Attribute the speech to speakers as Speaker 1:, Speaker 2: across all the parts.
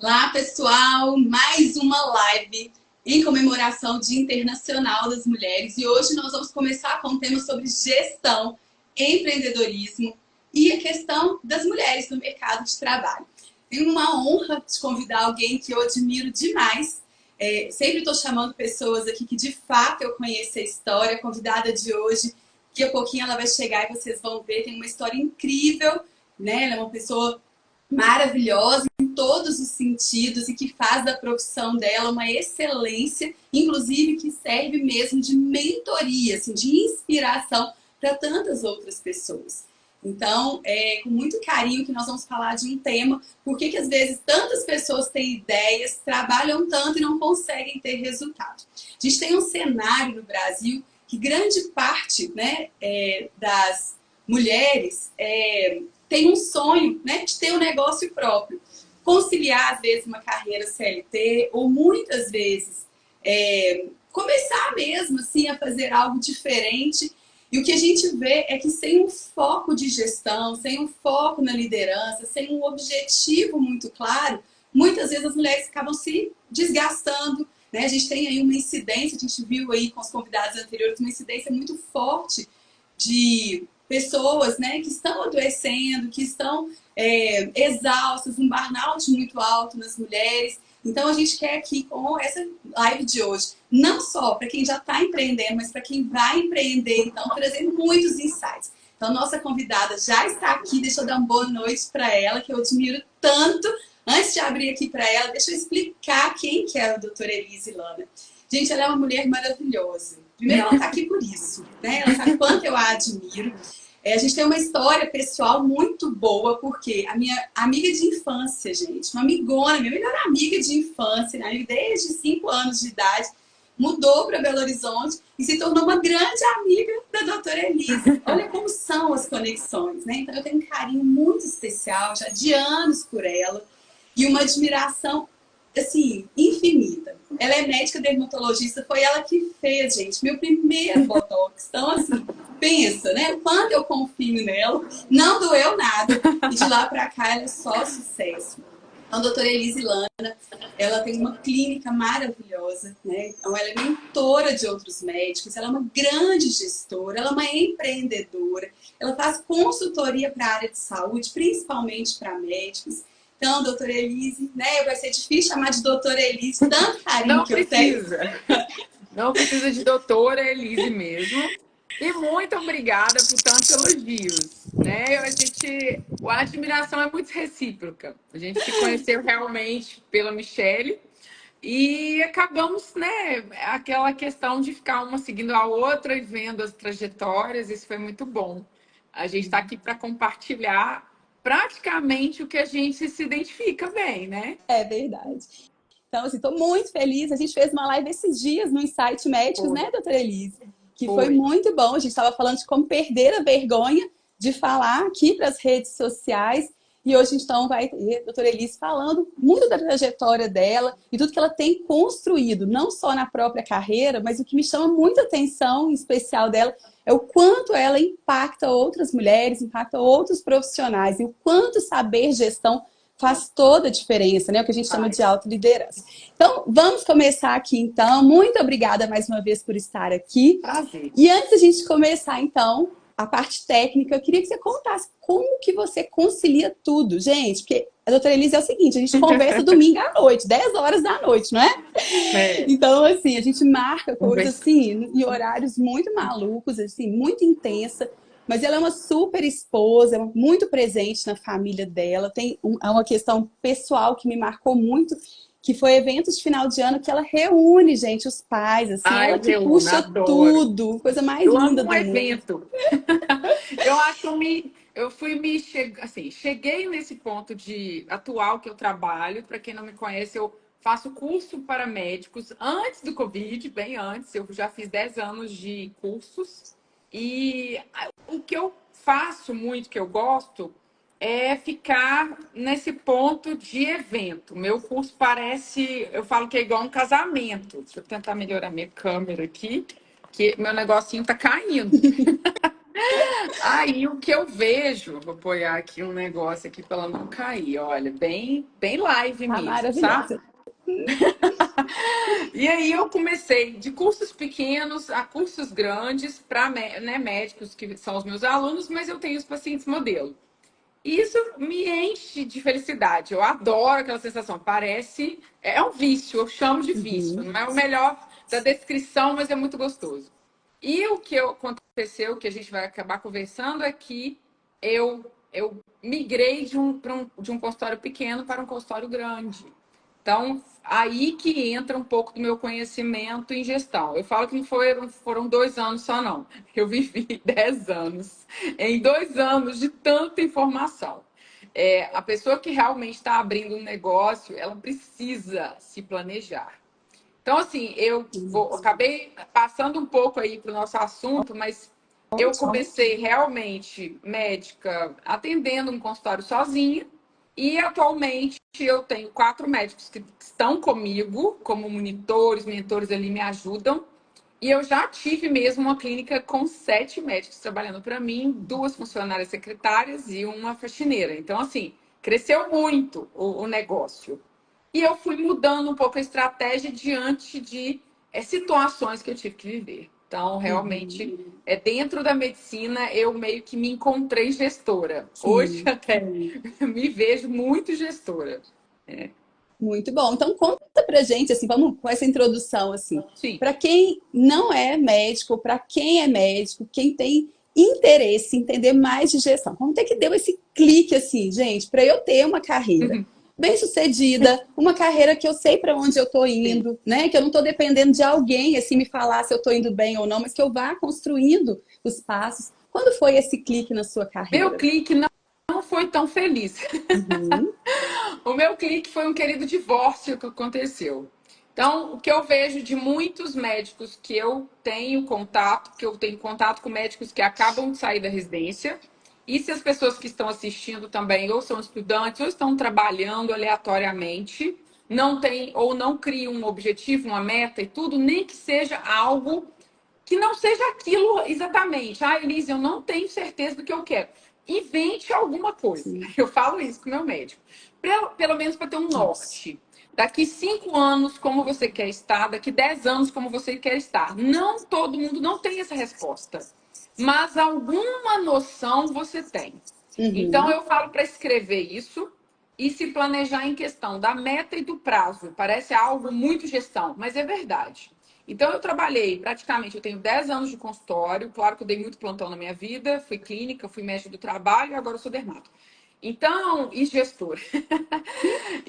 Speaker 1: Olá, pessoal! Mais uma live em comemoração do Dia Internacional das Mulheres. E hoje nós vamos começar com um tema sobre gestão, empreendedorismo e a questão das mulheres no mercado de trabalho. Tenho uma honra de convidar alguém que eu admiro demais. Sempre estou chamando pessoas aqui que de fato eu conheço a história. A convidada de hoje, daqui a pouquinho ela vai chegar e vocês vão ver, tem uma história incrível, né? Ela é uma pessoa maravilhosa em todos os sentidos e que faz da profissão dela uma excelência, inclusive que serve mesmo de mentoria, assim, de inspiração para tantas outras pessoas. Então, é com muito carinho que nós vamos falar de um tema, por que às vezes tantas pessoas têm ideias, trabalham tanto e não conseguem ter resultado. A gente tem um cenário no Brasil que grande parte, né, das mulheres tem um sonho, né, de ter um negócio próprio. Conciliar, às vezes, uma carreira CLT ou, muitas vezes, começar mesmo assim, a fazer algo diferente. E o que a gente vê é que sem um foco de gestão, sem um foco na liderança, sem um objetivo muito claro, muitas vezes as mulheres acabam se desgastando, né? A gente tem aí uma incidência, a gente viu aí com os convidados anteriores, uma incidência muito forte de pessoas, né, que estão adoecendo, que estão exaustas, um burnout muito alto nas mulheres. Então, a gente quer aqui, com essa live de hoje, não só para quem já está empreendendo, mas para quem vai empreender, então, trazendo muitos insights. Então, nossa convidada já está aqui, deixa eu dar uma boa noite para ela, que eu admiro tanto. Antes de abrir aqui para ela, deixa eu explicar quem que é a doutora Elise Lana. Gente, ela é uma mulher maravilhosa. Primeiro, ela está aqui por isso, né? Ela sabe quanto eu a admiro. A gente tem uma história pessoal muito boa, porque a minha amiga de infância, gente, uma amigona, minha melhor amiga de infância, né, desde 5 anos de idade, mudou para Belo Horizonte e se tornou uma grande amiga da doutora Elise. Olha como são as conexões, né? Então eu tenho um carinho muito especial, já de anos por ela, e uma admiração, assim, infinita. Ela é médica dermatologista, foi ela que fez, gente, meu primeiro botox. Então, assim, pensa, né? Quando eu confio nela, não doeu nada. E de lá pra cá, ela é só sucesso. Então, a doutora Elise Lana, ela tem uma clínica maravilhosa, né? Então, ela é mentora de outros médicos, ela é uma grande gestora, ela é uma empreendedora, ela faz consultoria para a área de saúde, principalmente para médicos. Então, doutora Elise, né? Vai ser difícil chamar de doutora Elise, tanto carinho
Speaker 2: Não
Speaker 1: que eu tenho.
Speaker 2: Não precisa de doutora Elise mesmo. E muito obrigada por tantos elogios, né? A admiração é muito recíproca. A gente se conheceu realmente pela Michelle e acabamos, né? Aquela questão de ficar uma seguindo a outra e vendo as trajetórias. Isso foi muito bom. A gente está aqui para compartilhar praticamente o que a gente se identifica bem, né?
Speaker 3: É verdade. Então, assim, estou muito feliz. A gente fez uma live esses dias no Insight Médicos,
Speaker 2: Foi.
Speaker 3: né, doutora Elise? Que foi
Speaker 2: Foi.
Speaker 3: muito bom. A gente estava falando de como perder a vergonha de falar aqui para as redes sociais. E hoje, então, vai ter a doutora Elise falando muito da trajetória dela e tudo que ela tem construído, não só na própria carreira, mas o que me chama muita atenção, em especial dela, é o quanto ela impacta outras mulheres, impacta outros profissionais, e o quanto saber gestão faz toda a diferença, né? O que a gente chama de autoliderança. Então, vamos começar aqui, então. Muito obrigada mais uma vez por estar aqui.
Speaker 2: Prazer.
Speaker 3: E antes da gente começar, então, a parte técnica, eu queria que você contasse como que você concilia tudo, gente. Porque a doutora Elise é o seguinte, a gente conversa domingo à noite, 10 horas da noite, não é? Então, assim, a gente marca coisas, assim, em horários muito malucos, assim, muito intensa. Mas ela é uma super esposa, é muito presente na família dela. Tem uma questão pessoal que me marcou muito, que foi eventos de final de ano que ela reúne, gente, os pais, assim, ela que puxa
Speaker 2: adoro.
Speaker 3: tudo, coisa mais
Speaker 2: Eu
Speaker 3: linda
Speaker 2: amo
Speaker 3: do
Speaker 2: um
Speaker 3: mundo.
Speaker 2: evento. Cheguei nesse ponto de atual que eu trabalho. Para quem não me conhece, eu faço curso para médicos antes do Covid, bem antes. Eu já fiz 10 anos de cursos. E o que eu faço muito, que eu gosto, é ficar nesse ponto de evento. Meu curso parece, eu falo que é igual um casamento. Deixa eu tentar melhorar minha câmera aqui, que meu negocinho tá caindo. Aí o que eu vejo, vou apoiar aqui um negócio aqui para ela não cair, olha, bem live
Speaker 3: Tá
Speaker 2: mesmo, sabe?
Speaker 3: maravilhosa.
Speaker 2: E aí eu comecei de cursos pequenos a cursos grandes para, né, médicos que são os meus alunos, mas eu tenho os pacientes modelo. E isso me enche de felicidade. Eu adoro aquela sensação. Parece. É um vício, eu chamo de vício.
Speaker 3: Uhum,
Speaker 2: Não é o melhor da descrição, mas é muito gostoso. E o que aconteceu, que a gente vai acabar conversando, é que eu migrei de um consultório pequeno para um consultório grande. Então, aí que entra um pouco do meu conhecimento em gestão. Eu falo que não foram 2 anos só, não. Eu vivi 10 anos. Em 2 anos de tanta informação. A pessoa que realmente está abrindo um negócio, ela precisa se planejar. Então, assim, acabei passando um pouco aí para o nosso assunto, mas eu
Speaker 3: ótimo.
Speaker 2: comecei realmente médica atendendo um consultório sozinha e atualmente eu tenho 4 médicos que estão comigo como monitores, mentores ali me ajudam. E eu já tive mesmo uma clínica com 7 médicos trabalhando para mim, 2 funcionárias secretárias e uma faxineira. Então, assim, cresceu muito o negócio. E eu fui mudando um pouco a estratégia diante de situações que eu tive que viver. Então, realmente,
Speaker 3: Uhum,
Speaker 2: dentro da medicina, eu meio que me encontrei gestora. Hoje,
Speaker 3: sim.
Speaker 2: até me vejo muito gestora.
Speaker 3: Muito bom. Então conta pra gente, assim, vamos com essa introdução, assim,
Speaker 2: Sim.
Speaker 3: para quem não é médico, para quem é médico, quem tem interesse em entender mais de gestão. Como é que deu esse clique, assim, gente, para eu ter uma carreira bem-sucedida, uma carreira que eu sei para onde eu estou
Speaker 2: Sim.
Speaker 3: indo, né? Que eu não estou dependendo de alguém, assim, me falar se eu estou indo bem ou não, mas que eu vá construindo os passos. Quando foi esse clique na sua
Speaker 2: Meu
Speaker 3: carreira?
Speaker 2: clique não foi tão feliz.
Speaker 3: Uhum,
Speaker 2: O meu clique foi um querido divórcio que aconteceu. Então, o que eu vejo de muitos médicos que eu tenho contato com médicos que acabam de sair da residência, e se as pessoas que estão assistindo também ou são estudantes ou estão trabalhando aleatoriamente, não tem ou não criam um objetivo, uma meta e tudo, nem que seja algo que não seja aquilo exatamente. Ah, Elise, eu não tenho certeza do que eu quero. Invente alguma coisa.
Speaker 3: sim,
Speaker 2: Eu falo isso com o meu médico. Pelo menos para ter um
Speaker 3: isso.
Speaker 2: norte. Daqui 5 anos, como você quer estar. Daqui 10 anos, como você quer estar. Não todo mundo não tem essa resposta. Mas alguma noção você tem. Então,
Speaker 3: Uhum,
Speaker 2: eu falo para escrever isso e se planejar em questão da meta e do prazo. Parece algo muito gestão, mas é verdade. Então, eu trabalhei praticamente, eu tenho 10 anos de consultório. Claro que eu dei muito plantão na minha vida, fui clínica, fui médica do trabalho e agora eu sou dermato. Então, e gestora.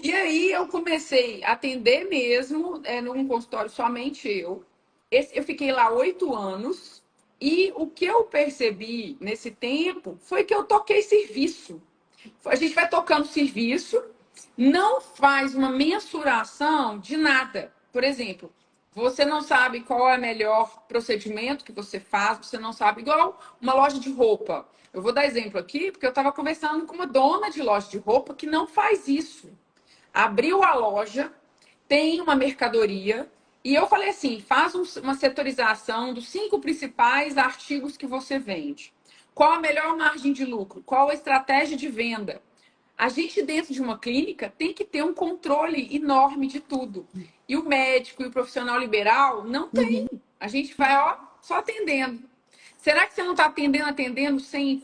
Speaker 2: E aí eu comecei a atender mesmo, num consultório somente eu. Eu fiquei lá 8 anos e o que eu percebi nesse tempo foi que eu toquei serviço. A gente vai tocando serviço, não faz uma mensuração de nada. Por exemplo, você não sabe qual é o melhor procedimento que você faz, você não sabe, igual uma loja de roupa. Eu vou dar exemplo aqui, porque eu estava conversando com uma dona de loja de roupa que não faz isso. Abriu a loja, tem uma mercadoria, e eu falei assim: faz uma setorização dos 5 principais artigos que você vende. Qual a melhor margem de lucro? Qual a estratégia de venda? A gente, dentro de uma clínica, tem que ter um controle enorme de tudo. E o médico e o profissional liberal não tem.
Speaker 3: uhum,
Speaker 2: A gente vai, ó, só atendendo. Será que você não está atendendo sem.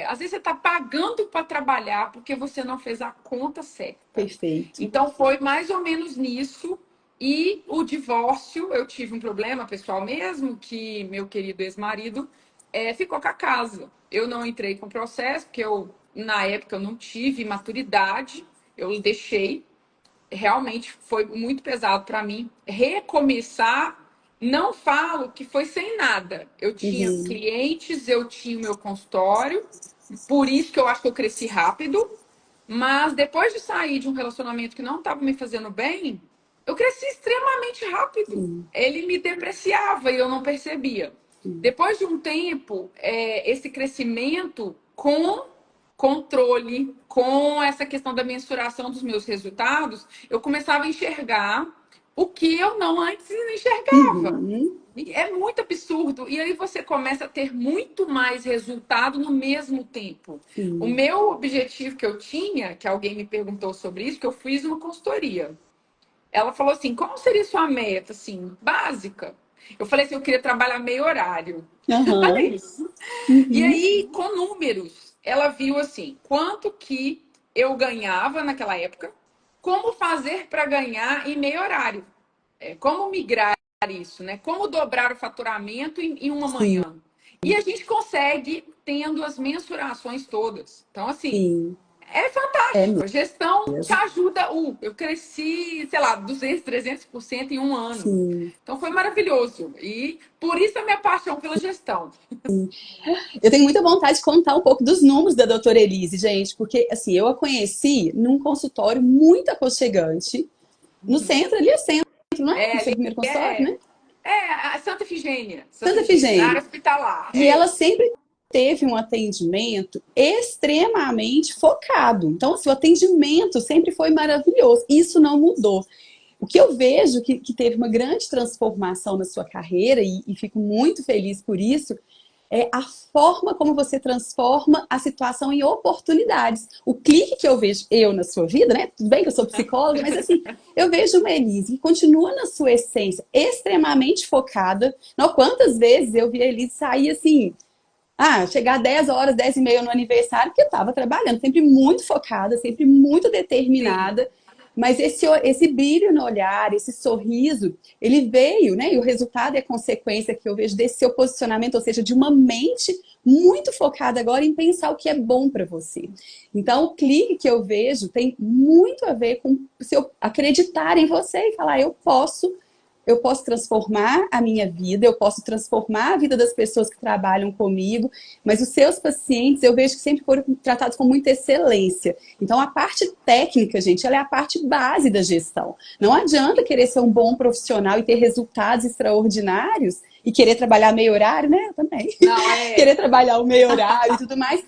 Speaker 2: Às vezes você está pagando para trabalhar porque você não fez a conta certa.
Speaker 3: perfeito.
Speaker 2: Então foi mais ou menos nisso. E o divórcio, eu tive um problema pessoal mesmo, que meu querido ex-marido ficou com a casa. Eu não entrei com o processo, porque na época eu não tive maturidade, eu deixei. Realmente foi muito pesado para mim. Recomeçar, não falo que foi sem nada. Eu tinha
Speaker 3: Uhum,
Speaker 2: clientes, eu tinha o meu consultório, por isso que eu acho que eu cresci rápido. Mas depois de sair de um relacionamento que não estava me fazendo bem, eu cresci extremamente rápido.
Speaker 3: sim,
Speaker 2: Ele me depreciava e eu não percebia.
Speaker 3: sim.
Speaker 2: Depois de um tempo, esse crescimento com com essa questão da mensuração dos meus resultados, eu começava a enxergar o que eu não antes não enxergava.
Speaker 3: Uhum.
Speaker 2: É muito absurdo. E aí você começa a ter muito mais resultado no mesmo tempo. O
Speaker 3: Sim.
Speaker 2: meu objetivo que eu tinha, que alguém me perguntou sobre isso, que eu fiz uma consultoria. Ela falou assim: qual seria sua meta, assim, básica? Eu falei assim: eu queria trabalhar meio horário. Olha
Speaker 3: Aham.
Speaker 2: isso. E
Speaker 3: Uhum.
Speaker 2: aí, com números, ela viu assim, quanto que eu ganhava naquela época, como fazer para ganhar em meio horário, como migrar isso, né? Como dobrar o faturamento em uma
Speaker 3: Sim,
Speaker 2: manhã. E a gente consegue tendo as mensurações todas. Então, assim,
Speaker 3: sim.
Speaker 2: é
Speaker 3: É
Speaker 2: fantástico. A gestão te
Speaker 3: mesmo.
Speaker 2: ajuda. Eu cresci, sei lá, 200, 300% em um ano.
Speaker 3: Sim.
Speaker 2: Então foi maravilhoso. E por isso a minha paixão pela gestão.
Speaker 3: Eu tenho muita vontade de contar um pouco dos números da doutora Elise, gente, porque assim, eu a conheci num consultório muito aconchegante, no centro, ali é centro, não é? No seu
Speaker 2: Ali
Speaker 3: primeiro consultório,
Speaker 2: é,
Speaker 3: né?
Speaker 2: a Santa Efigênia. Santa
Speaker 3: Santa
Speaker 2: Efigênia, na área
Speaker 3: Efigênia.
Speaker 2: hospitalar.
Speaker 3: E ela sempre teve um atendimento extremamente focado. Então, assim, o atendimento sempre foi maravilhoso. Isso não mudou. O que eu vejo que teve uma grande transformação na sua carreira, e fico muito feliz por isso, é a forma como você transforma a situação em oportunidades. O clique que eu vejo eu na sua vida, né? Tudo bem que eu sou psicóloga, mas assim, eu vejo uma Elise que continua na sua essência, extremamente focada. Não, quantas vezes eu vi a Elise sair assim, chegar 10 horas, 10 e meia no aniversário, porque eu estava trabalhando, sempre muito focada, sempre muito
Speaker 2: Sim,
Speaker 3: determinada. Mas esse brilho no olhar, esse sorriso, ele veio, né? E o resultado é consequência que eu vejo desse seu posicionamento, ou seja, de uma mente muito focada agora em pensar o que é bom para você. Então, o clique que eu vejo tem muito a ver com o seu acreditar em você e falar, eu posso transformar a minha vida, eu posso transformar a vida das pessoas que trabalham comigo, mas os seus pacientes eu vejo que sempre foram tratados com muita excelência. Então, a parte técnica, gente, ela é a parte base da gestão. Não adianta querer ser um bom profissional e ter resultados extraordinários e querer trabalhar meio horário, né? Eu também.
Speaker 2: não,
Speaker 3: Querer trabalhar o meio horário e tudo mais,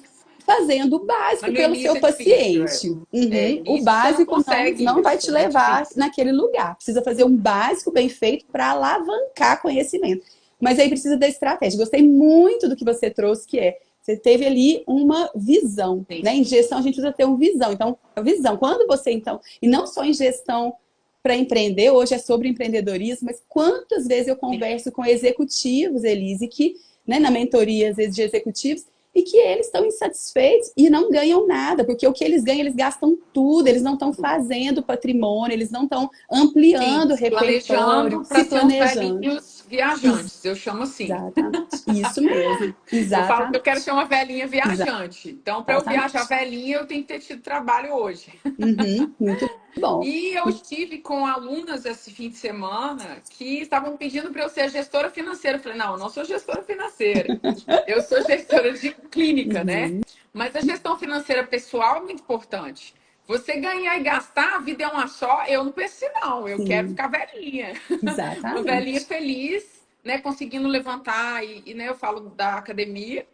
Speaker 3: fazendo o
Speaker 2: mas
Speaker 3: básico
Speaker 2: no
Speaker 3: pelo seu
Speaker 2: início é difícil.
Speaker 3: paciente. Uhum. O
Speaker 2: Início você não
Speaker 3: básico não,
Speaker 2: consegue
Speaker 3: não vai te
Speaker 2: isso, é
Speaker 3: levar
Speaker 2: difícil.
Speaker 3: naquele lugar. Precisa fazer um básico bem feito para alavancar conhecimento. Mas aí precisa da estratégia. Gostei muito do que você trouxe, que é você teve ali uma visão,
Speaker 2: Sim,
Speaker 3: né? Em gestão a gente precisa ter uma visão. Então, a visão. Quando você então, e não só em gestão para empreender, hoje é sobre empreendedorismo, mas quantas vezes eu
Speaker 2: sim,
Speaker 3: converso com executivos, Elise, que, né, na mentoria às vezes de executivos, e que eles estão insatisfeitos e não ganham nada, porque o que eles ganham, eles gastam tudo, eles não estão fazendo patrimônio, eles não estão
Speaker 2: sim.
Speaker 3: ampliando o
Speaker 2: Se
Speaker 3: repertório,
Speaker 2: planejando
Speaker 3: se
Speaker 2: para ser uns
Speaker 3: planejando.
Speaker 2: velhinhos viajantes, eu chamo assim.
Speaker 3: Exatamente. Isso mesmo.
Speaker 2: Eu falo que eu quero
Speaker 3: Exatamente.
Speaker 2: ser uma velhinha viajante. Então, para eu viajar
Speaker 3: Exatamente.
Speaker 2: velhinha, eu tenho que ter tido trabalho hoje.
Speaker 3: Uhum, muito bom.
Speaker 2: E eu estive com alunas esse fim de semana que estavam pedindo para eu ser gestora financeira. Eu falei, não, eu não sou gestora financeira. Eu sou gestora de clínica, né?
Speaker 3: Uhum,
Speaker 2: Mas a gestão financeira pessoal é muito importante. Você ganhar e gastar, a vida é uma só. Eu não penso assim, não. Eu quero
Speaker 3: sim,
Speaker 2: ficar velhinha. Uma velhinha
Speaker 3: exatamente.
Speaker 2: feliz, né? Conseguindo levantar. Né, eu falo da academia,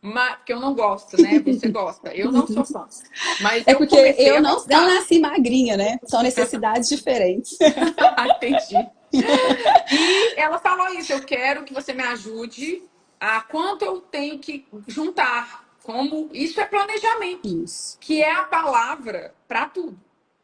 Speaker 2: mas, porque eu não gosto, né? Você gosta. Eu não sou fã. Mas
Speaker 3: É
Speaker 2: eu
Speaker 3: porque
Speaker 2: comecei
Speaker 3: eu
Speaker 2: a
Speaker 3: não
Speaker 2: gostar.
Speaker 3: nasci magrinha, né? São necessidades diferentes.
Speaker 2: Entendi. E ela falou isso: eu quero que você me ajude a quanto eu tenho que juntar. Como isso é planejamento,
Speaker 3: Isso.
Speaker 2: que é a palavra para tudo.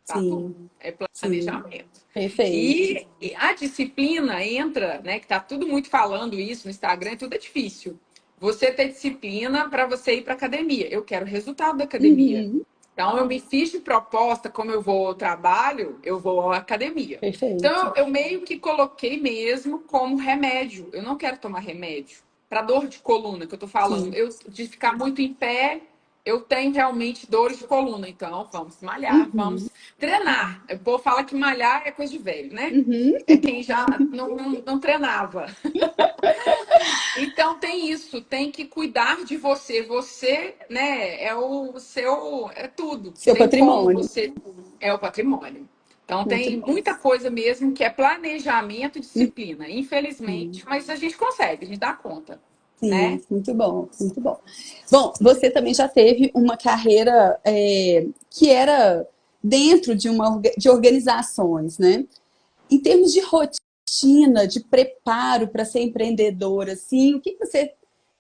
Speaker 2: Para tudo.
Speaker 3: Sim,
Speaker 2: É
Speaker 3: sim.
Speaker 2: planejamento.
Speaker 3: Perfeito.
Speaker 2: E a disciplina entra, né? Que tá tudo muito falando isso no Instagram, tudo é difícil. Você ter disciplina para você ir para academia. Eu quero resultado da academia.
Speaker 3: Uhum,
Speaker 2: Então, eu me fiz de proposta, como eu vou ao trabalho, eu vou à academia. Então,
Speaker 3: perfeito.
Speaker 2: eu meio que coloquei mesmo como remédio. Eu não quero tomar remédio para dor de coluna, que eu tô falando.
Speaker 3: Sim.
Speaker 2: Eu, de ficar muito em pé, eu tenho realmente dores de coluna. Então, vamos malhar,
Speaker 3: Uhum,
Speaker 2: vamos treinar. O povo fala que malhar é coisa de velho, né?
Speaker 3: uhum.
Speaker 2: É quem já não treinava. Então tem isso, tem que cuidar de você. Você, né, é o seu, é tudo.
Speaker 3: Seu
Speaker 2: Tem como
Speaker 3: patrimônio.
Speaker 2: você é o patrimônio. Então
Speaker 3: Muito
Speaker 2: tem
Speaker 3: bom.
Speaker 2: muita coisa mesmo que é planejamento e disciplina. Infelizmente,
Speaker 3: Uhum.
Speaker 2: mas a gente consegue, a gente dá conta,
Speaker 3: Sim,
Speaker 2: né?
Speaker 3: muito bom, muito bom. Bom, você também já teve uma carreira que era dentro de organizações, né? em termos de rotina, de preparo para ser empreendedora, assim, o que você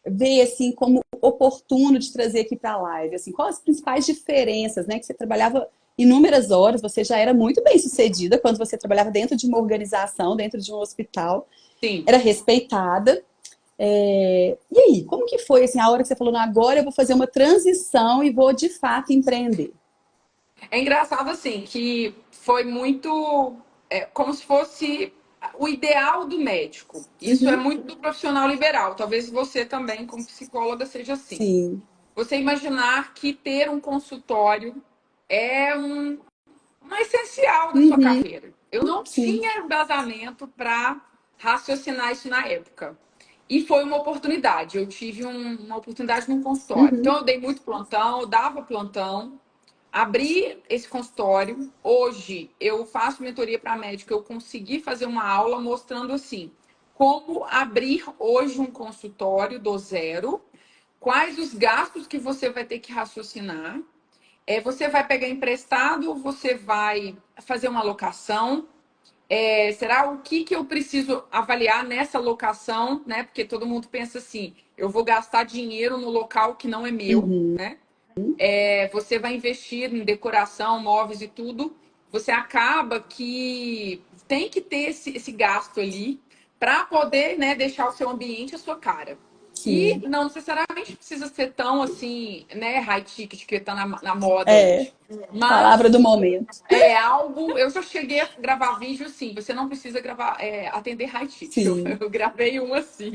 Speaker 3: vê assim como oportuno de trazer aqui para a live? Assim, quais as principais diferenças, né? Que você trabalhava inúmeras horas, você já era muito bem sucedida quando você trabalhava dentro de uma organização, dentro de um hospital,
Speaker 2: Sim.
Speaker 3: era respeitada. E aí, como que foi assim, a hora que você falou, "Não, agora eu vou fazer uma transição e vou de fato empreender"?
Speaker 2: É engraçado, assim, que foi muito como se fosse o ideal do médico. Isso é
Speaker 3: Uhum,
Speaker 2: muito do profissional liberal. Talvez você também, como psicóloga, seja assim.
Speaker 3: sim.
Speaker 2: Você imaginar que ter um consultório é uma essencial da sua
Speaker 3: Uhum,
Speaker 2: carreira. Eu não
Speaker 3: sim.
Speaker 2: tinha embasamento para raciocinar isso na época. E foi uma oportunidade. Eu tive uma oportunidade num consultório.
Speaker 3: Uhum,
Speaker 2: Então, eu dei muito plantão, eu dava plantão, abri esse consultório. Hoje, eu faço mentoria para médico. Eu consegui fazer uma aula mostrando assim como abrir hoje um consultório do zero, quais os gastos que você vai ter que raciocinar. Você vai pegar emprestado, você vai fazer uma locação. Será o que eu preciso avaliar nessa locação, né? Porque todo mundo pensa assim, eu vou gastar dinheiro no local que não é meu,
Speaker 3: uhum,
Speaker 2: né? Você vai investir em decoração, móveis e tudo. Você acaba que tem que ter esse gasto ali para poder, né, deixar o seu ambiente a sua cara. E
Speaker 3: sim.
Speaker 2: não necessariamente precisa ser tão assim, né, high ticket que está na moda
Speaker 3: É,
Speaker 2: hoje. Mas
Speaker 3: palavra do momento.
Speaker 2: é algo. Eu já cheguei a gravar vídeo assim. Você não precisa gravar, atender high ticket. Eu,
Speaker 3: Sim,
Speaker 2: eu gravei um assim.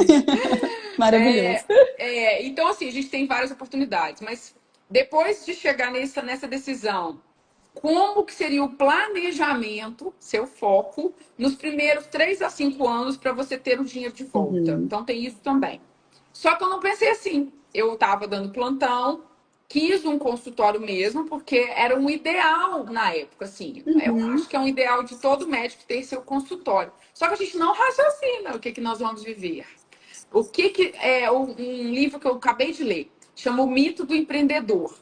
Speaker 3: maravilhoso.
Speaker 2: Então, assim, a gente tem várias oportunidades. Mas depois de chegar nessa decisão, como que seria o planejamento, seu foco, nos primeiros 3 a 5 anos para você ter o dinheiro de volta?
Speaker 3: Uhum,
Speaker 2: Então, tem isso também. Só que eu não pensei assim. Eu estava dando plantão, quis um consultório mesmo, porque era um ideal na época, assim. Eu
Speaker 3: uhum,
Speaker 2: acho que é um ideal de todo médico ter seu consultório. Só que a gente não raciocina o que nós vamos viver. O que é um livro que eu acabei de ler, chama O Mito do Empreendedor.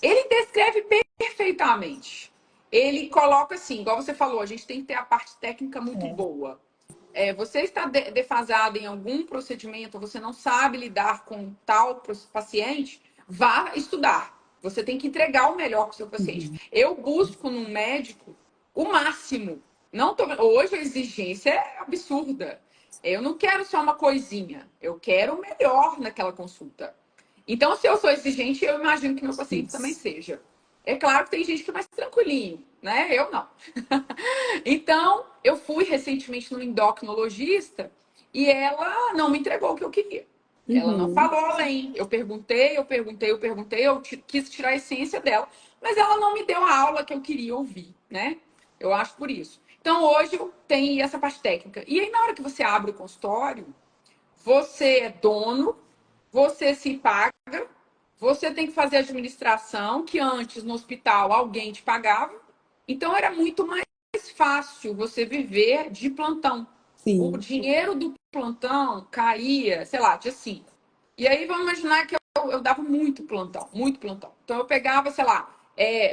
Speaker 2: Ele descreve perfeitamente. Ele coloca assim, igual você falou, a gente tem que ter a parte técnica muito
Speaker 3: é,
Speaker 2: boa. Você está defasado em algum procedimento, você não sabe lidar com tal paciente, vá estudar. Você tem que entregar o melhor para o seu paciente.
Speaker 3: uhum,
Speaker 2: Eu busco no médico o máximo. Não tô... Hoje a exigência é absurda. Eu não quero só uma coisinha. Eu quero o melhor naquela consulta. Então, se eu sou exigente, eu imagino que meu paciente também
Speaker 3: isso.
Speaker 2: seja. É claro que tem gente que é mais tranquilinho, né? Eu não. Então, eu fui recentemente no endocrinologista e ela não me entregou o que eu queria. Ela não
Speaker 3: Uhum,
Speaker 2: falou além. Eu quis tirar a essência dela, mas ela não me deu a aula que eu queria ouvir, né? Eu acho por isso. Então, hoje eu tenho essa parte técnica. E aí, na hora que você abre o consultório, você é dono, você se paga, você tem que fazer administração, que antes no hospital alguém te pagava. Então era muito mais fácil você viver de plantão. O
Speaker 3: sim.
Speaker 2: dinheiro do plantão caía, sei lá, dia 5. E aí vamos imaginar que eu dava muito plantão, muito plantão. Então eu pegava, sei lá,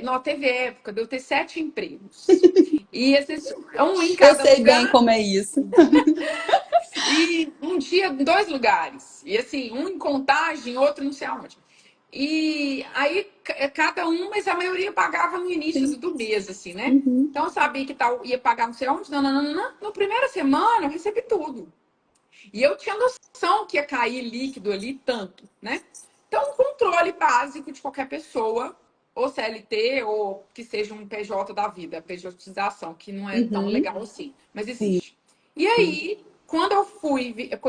Speaker 2: não, teve época de eu ter 7 empregos. E esses, um em
Speaker 3: Eu
Speaker 2: cada
Speaker 3: sei bem
Speaker 2: lugar.
Speaker 3: como é isso.
Speaker 2: E um dia em 2 lugares. E assim, um em Contagem, outro não sei aonde. E aí, cada um, mas a maioria pagava no início
Speaker 3: Sim.
Speaker 2: do mês, assim, né?
Speaker 3: Uhum,
Speaker 2: Então eu sabia que tal, ia pagar não sei aonde. Não, não, não, não, não. Na primeira semana eu recebi tudo. E eu tinha noção que ia cair líquido ali tanto, né? Então, um controle básico de qualquer pessoa, ou CLT, ou que seja um PJ da vida, pejotização, que não é tão
Speaker 3: uhum,
Speaker 2: legal assim, mas
Speaker 3: sim.
Speaker 2: existe. E aí, quando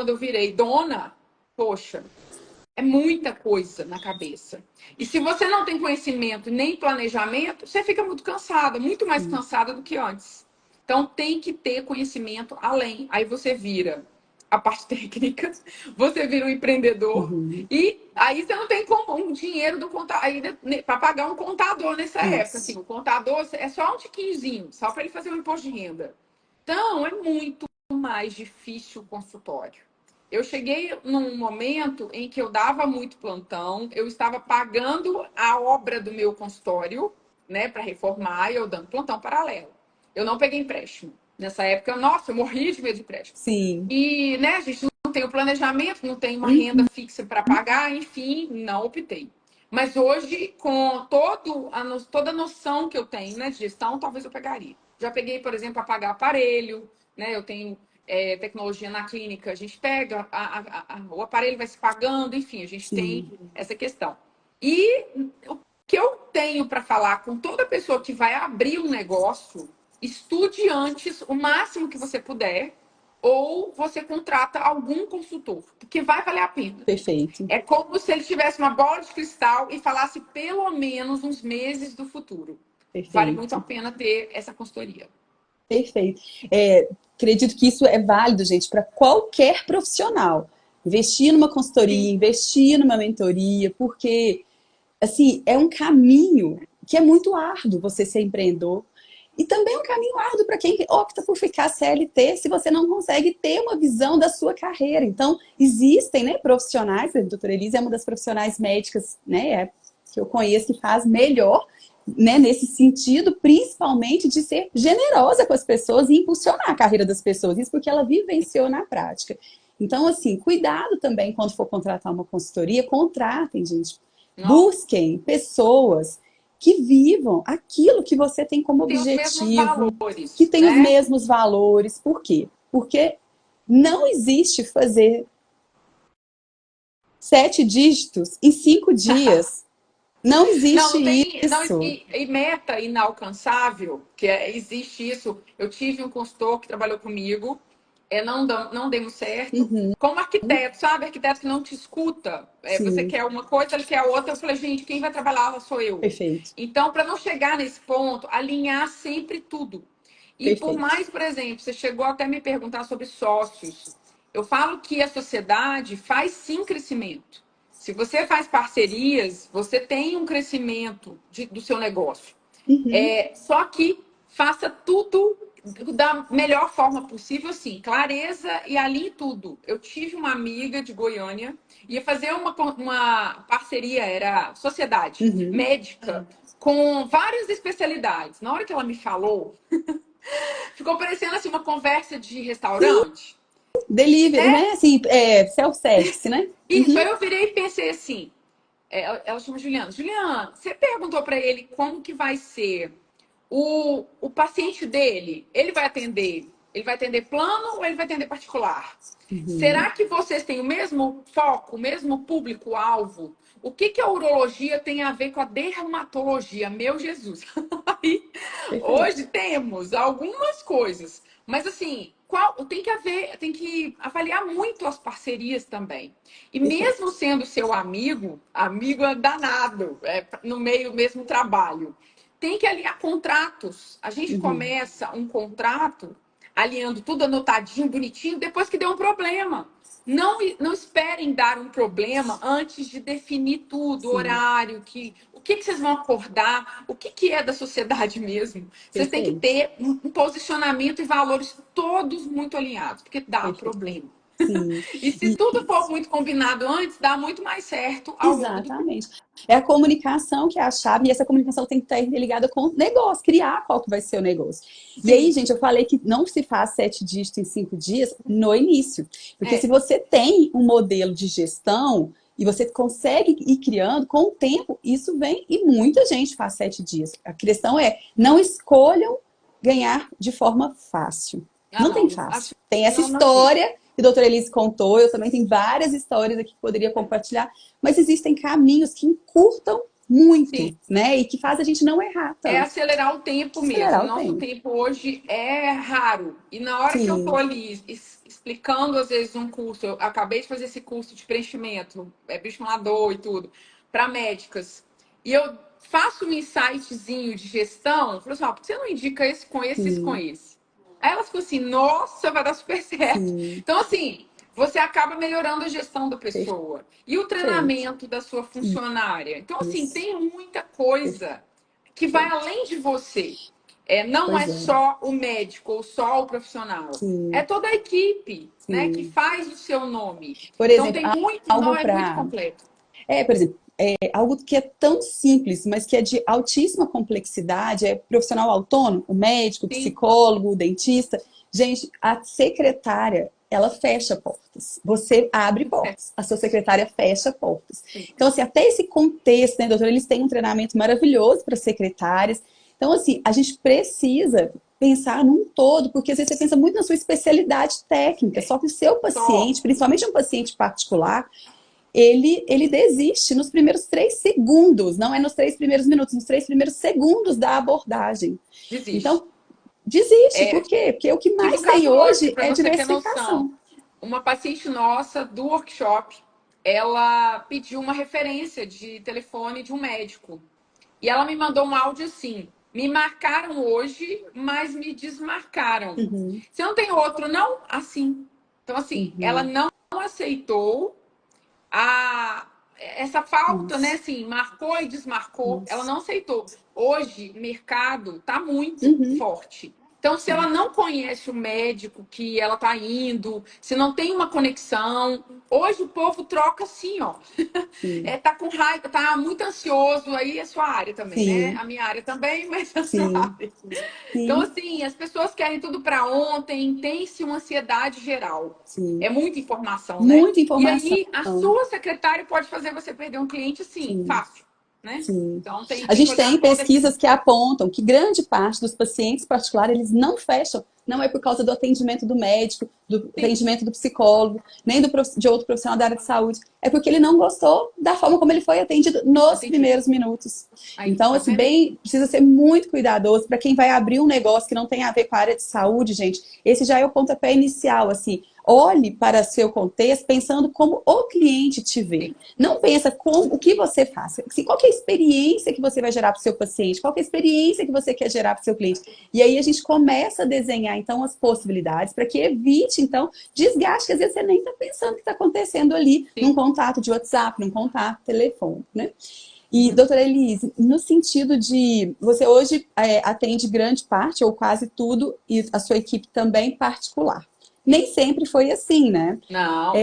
Speaker 2: eu virei dona, poxa, é muita coisa na cabeça. E se você não tem conhecimento nem planejamento, você fica muito cansada, muito mais
Speaker 3: Sim.
Speaker 2: cansada do que antes. Então tem que ter conhecimento além. Aí você vira a parte técnica, você vira um empreendedor
Speaker 3: Uhum,
Speaker 2: e aí você não tem como um dinheiro do contador para pagar um contador nessa época. Assim,
Speaker 3: isso.
Speaker 2: o contador é só um tiquinhozinho, só para ele fazer um imposto de renda. Então é muito mais difícil o consultório. Eu cheguei num momento em que eu dava muito plantão, eu estava pagando a obra do meu consultório, né, para reformar, e eu dando plantão paralelo. Eu não peguei empréstimo. Nessa época, nossa, eu morria de medo de prédio.
Speaker 3: Sim.
Speaker 2: E, né, a gente não tem o planejamento, não tem uma renda fixa para pagar, enfim, não optei. Mas hoje, com toda a noção que eu tenho, né, de gestão, talvez eu pegaria. Já peguei, por exemplo, a pagar aparelho, né? Eu tenho tecnologia na clínica, a gente pega, o aparelho vai se pagando, enfim, a gente tem
Speaker 3: Sim.
Speaker 2: essa questão. E o que eu tenho para falar com toda pessoa que vai abrir um negócio, estude antes o máximo que você puder, ou você contrata algum consultor, porque vai valer a pena.
Speaker 3: Perfeito.
Speaker 2: É como se ele tivesse uma bola de cristal e falasse pelo menos uns meses do futuro. Vale muito a
Speaker 3: Perfeito.
Speaker 2: pena ter essa consultoria.
Speaker 3: Perfeito. Acredito que isso é válido, gente, para qualquer profissional. Investir numa consultoria,
Speaker 2: Sim.
Speaker 3: investir numa mentoria, porque assim, é um caminho que é muito árduo você ser empreendedor. E também é um caminho árduo para quem opta por ficar CLT se você não consegue ter uma visão da sua carreira. Então, existem, né, profissionais, a doutora Elise é uma das profissionais médicas, né, que eu conheço que faz melhor, né, nesse sentido, principalmente de ser generosa com as pessoas e impulsionar a carreira das pessoas. Isso porque ela vivenciou na prática. Então, assim, cuidado também quando for contratar uma consultoria, contratem, gente.
Speaker 2: Não?
Speaker 3: Busquem pessoas que vivam aquilo que você tem como
Speaker 2: Tem os mesmos
Speaker 3: objetivo, que
Speaker 2: valores,
Speaker 3: tem os
Speaker 2: né?
Speaker 3: mesmos valores. Por quê? Porque não existe fazer 7 dígitos em 5 dias. Não
Speaker 2: Não,
Speaker 3: existe
Speaker 2: não tem. Não,
Speaker 3: isso.
Speaker 2: e meta inalcançável, existe isso. Eu tive um consultor que trabalhou comigo, não demos certo.
Speaker 3: Uhum,
Speaker 2: Como arquiteto, sabe? Arquiteto que não te escuta. Você
Speaker 3: sim,
Speaker 2: quer uma coisa, ele quer outra. Eu falei, gente, quem vai trabalhar lá sou eu.
Speaker 3: perfeito,
Speaker 2: Então, para não chegar nesse ponto, alinhar sempre tudo. E por
Speaker 3: perfeito.
Speaker 2: mais, por exemplo, você chegou até a me perguntar sobre sócios. Eu falo que a sociedade faz sim crescimento. Se você faz parcerias, você tem um crescimento do seu negócio.
Speaker 3: Uhum,
Speaker 2: Só que faça tudo da melhor forma possível, sim, clareza e alinhe tudo. Eu tive uma amiga de Goiânia, ia fazer uma parceria, era sociedade
Speaker 3: uhum.
Speaker 2: médica, com várias especialidades. Na hora que ela me falou, ficou parecendo assim uma conversa de
Speaker 3: Sim,
Speaker 2: restaurante.
Speaker 3: delivery, né? Assim, self-service, né?
Speaker 2: Isso,
Speaker 3: Uhum,
Speaker 2: aí eu virei e pensei assim, ela chama Juliana. Juliana, você perguntou para ele como que vai ser o paciente dele? Ele vai atender plano ou ele vai atender particular?
Speaker 3: uhum.
Speaker 2: Será que vocês têm o mesmo foco, o mesmo público-alvo? O que que a urologia tem a ver com a dermatologia? Meu Jesus! Aí,
Speaker 3: Perfeito,
Speaker 2: hoje temos algumas coisas, mas assim, tem que avaliar muito as parcerias também. E
Speaker 3: perfeito.
Speaker 2: mesmo sendo seu amigo, amigo é danado, no meio mesmo trabalho. Tem que alinhar contratos. A gente
Speaker 3: Uhum.
Speaker 2: começa um contrato alinhando tudo anotadinho, bonitinho, depois que deu um problema. Não esperem dar um problema antes de definir tudo,
Speaker 3: Sim,
Speaker 2: horário, o que vocês vão acordar, o que é da sociedade mesmo. Vocês têm que
Speaker 3: perfeito,
Speaker 2: ter um posicionamento e valores todos muito alinhados, porque dá
Speaker 3: perfeito.
Speaker 2: problema.
Speaker 3: Sim.
Speaker 2: E se tudo for muito combinado antes, dá muito mais certo ao longo do
Speaker 3: Exatamente. É a comunicação que é a chave, e essa comunicação tem que estar interligada com o negócio, criar qual que vai ser o negócio. E aí,
Speaker 2: Sim,
Speaker 3: gente, eu falei que não se faz 7 dígitos em 5 dias no início. Porque se
Speaker 2: é.
Speaker 3: você tem um modelo de gestão e você consegue ir criando, com o tempo, isso vem e muita gente faz 7 dias. A questão é, não escolham ganhar de forma fácil.
Speaker 2: Ah,
Speaker 3: Não tem
Speaker 2: não. Acho
Speaker 3: fácil. Tem
Speaker 2: que
Speaker 3: essa
Speaker 2: não existe.
Speaker 3: história que a doutora Elise contou, eu também tenho várias histórias aqui que poderia compartilhar, mas existem caminhos que encurtam
Speaker 2: Sim.
Speaker 3: muito, né? E que faz a gente não errar
Speaker 2: É
Speaker 3: tanto.
Speaker 2: acelerar o tempo mesmo.
Speaker 3: Acelerar
Speaker 2: O
Speaker 3: o
Speaker 2: nosso
Speaker 3: tempo.
Speaker 2: tempo hoje é raro. E na hora que eu estou
Speaker 3: Sim,
Speaker 2: ali explicando, às vezes, um curso, eu acabei de fazer esse curso de preenchimento, bioestimulador e tudo, para médicas. E eu faço um insightzinho de gestão, eu falo assim, ó, por que você não indica esse com esse, esse com
Speaker 3: sim,
Speaker 2: esse? Aí elas ficam assim, nossa, vai dar super certo.
Speaker 3: sim.
Speaker 2: Então, assim, você acaba melhorando a gestão da pessoa. E o
Speaker 3: Perfeito.
Speaker 2: treinamento da sua funcionária. Então, assim,
Speaker 3: Isso.
Speaker 2: tem muita coisa que vai
Speaker 3: Perfeito.
Speaker 2: além de você. Não é
Speaker 3: Pois é.
Speaker 2: só o médico ou só o profissional. É
Speaker 3: Sim,
Speaker 2: toda a equipe, né, que
Speaker 3: sim.
Speaker 2: faz o seu nome.
Speaker 3: Por
Speaker 2: Então
Speaker 3: exemplo,
Speaker 2: tem muito, não
Speaker 3: algo
Speaker 2: é muito
Speaker 3: para
Speaker 2: completo.
Speaker 3: por exemplo, algo que é tão simples, mas que é de altíssima complexidade, é profissional autônomo, o médico, o
Speaker 2: Sim.
Speaker 3: psicólogo, o dentista. Gente, a secretária, ela fecha portas. Você abre portas, a sua secretária fecha portas. Então, assim, até esse contexto, né, doutora, eles têm um treinamento maravilhoso para secretárias. Então, assim, a gente precisa pensar num todo, porque às vezes você pensa muito na sua especialidade técnica, só que o seu paciente, principalmente um paciente particular, ele desiste nos primeiros 3 segundos, não é nos 3 primeiros minutos, nos 3 primeiros segundos da abordagem.
Speaker 2: Desiste.
Speaker 3: Então, desiste.
Speaker 2: É,
Speaker 3: Por quê? Porque o que
Speaker 2: tive
Speaker 3: mais
Speaker 2: um
Speaker 3: tem
Speaker 2: caso hoje,
Speaker 3: hoje
Speaker 2: para
Speaker 3: é
Speaker 2: você ter noção.
Speaker 3: diversificação.
Speaker 2: Uma paciente nossa do workshop, ela pediu uma referência de telefone de um médico. E ela me mandou um áudio assim: me marcaram hoje, mas me desmarcaram.
Speaker 3: Uhum,
Speaker 2: Se não tem outro, não? Assim. Então, assim, ela
Speaker 3: uhum,
Speaker 2: não aceitou essa falta, né?
Speaker 3: isso,
Speaker 2: Assim, marcou e desmarcou, ela
Speaker 3: isso.
Speaker 2: não aceitou. Hoje, o mercado está muito
Speaker 3: Uhum,
Speaker 2: forte. Então, se ela
Speaker 3: sim,
Speaker 2: não conhece o médico que ela está indo, se não tem uma conexão, hoje o povo troca assim, ó.
Speaker 3: sim,
Speaker 2: Tá com raiva, tá muito ansioso, aí é sua área também, né?
Speaker 3: sim,
Speaker 2: A minha área também, mas a sua
Speaker 3: sim,
Speaker 2: área. Então,
Speaker 3: sim,
Speaker 2: assim, as pessoas querem tudo para ontem, tem-se uma ansiedade geral.
Speaker 3: sim.
Speaker 2: É muita informação, né?
Speaker 3: Muita
Speaker 2: E
Speaker 3: informação.
Speaker 2: aí, a sua secretária pode fazer você perder um cliente, assim,
Speaker 3: Sim,
Speaker 2: fácil, né?
Speaker 3: sim.
Speaker 2: Então,
Speaker 3: A
Speaker 2: tem que
Speaker 3: gente
Speaker 2: olhar
Speaker 3: tem
Speaker 2: toda essa
Speaker 3: pesquisas que apontam que grande parte dos pacientes particulares eles não fecham. Não é por causa do atendimento do médico, do atendimento do psicólogo, nem de outro profissional da área de saúde. É porque ele não gostou da forma como ele foi atendido nos
Speaker 2: atendido.
Speaker 3: primeiros minutos.
Speaker 2: Aí,
Speaker 3: Então,
Speaker 2: tá
Speaker 3: assim,
Speaker 2: vendo aí?
Speaker 3: precisa ser muito cuidadoso para quem vai abrir um negócio que não tem a ver com a área de saúde, gente. Esse já é o pontapé inicial, assim. Olhe para seu contexto pensando como o cliente te vê.
Speaker 2: Sim.
Speaker 3: Não pensa como, o que você faz. Assim, qual que é a experiência que você vai gerar para o seu paciente? Qual que é a experiência que você quer gerar para o seu cliente? E aí a gente começa a desenhar, então, as possibilidades para que evite, então, desgaste, que às vezes você nem está pensando que está acontecendo ali num
Speaker 2: Sim.
Speaker 3: contato de WhatsApp, num contato telefônico, né? E,
Speaker 2: Uhum.
Speaker 3: doutora Elise, no sentido de você hoje atende grande parte ou quase tudo e a sua equipe também particular. Nem sempre foi assim, né?
Speaker 2: Não.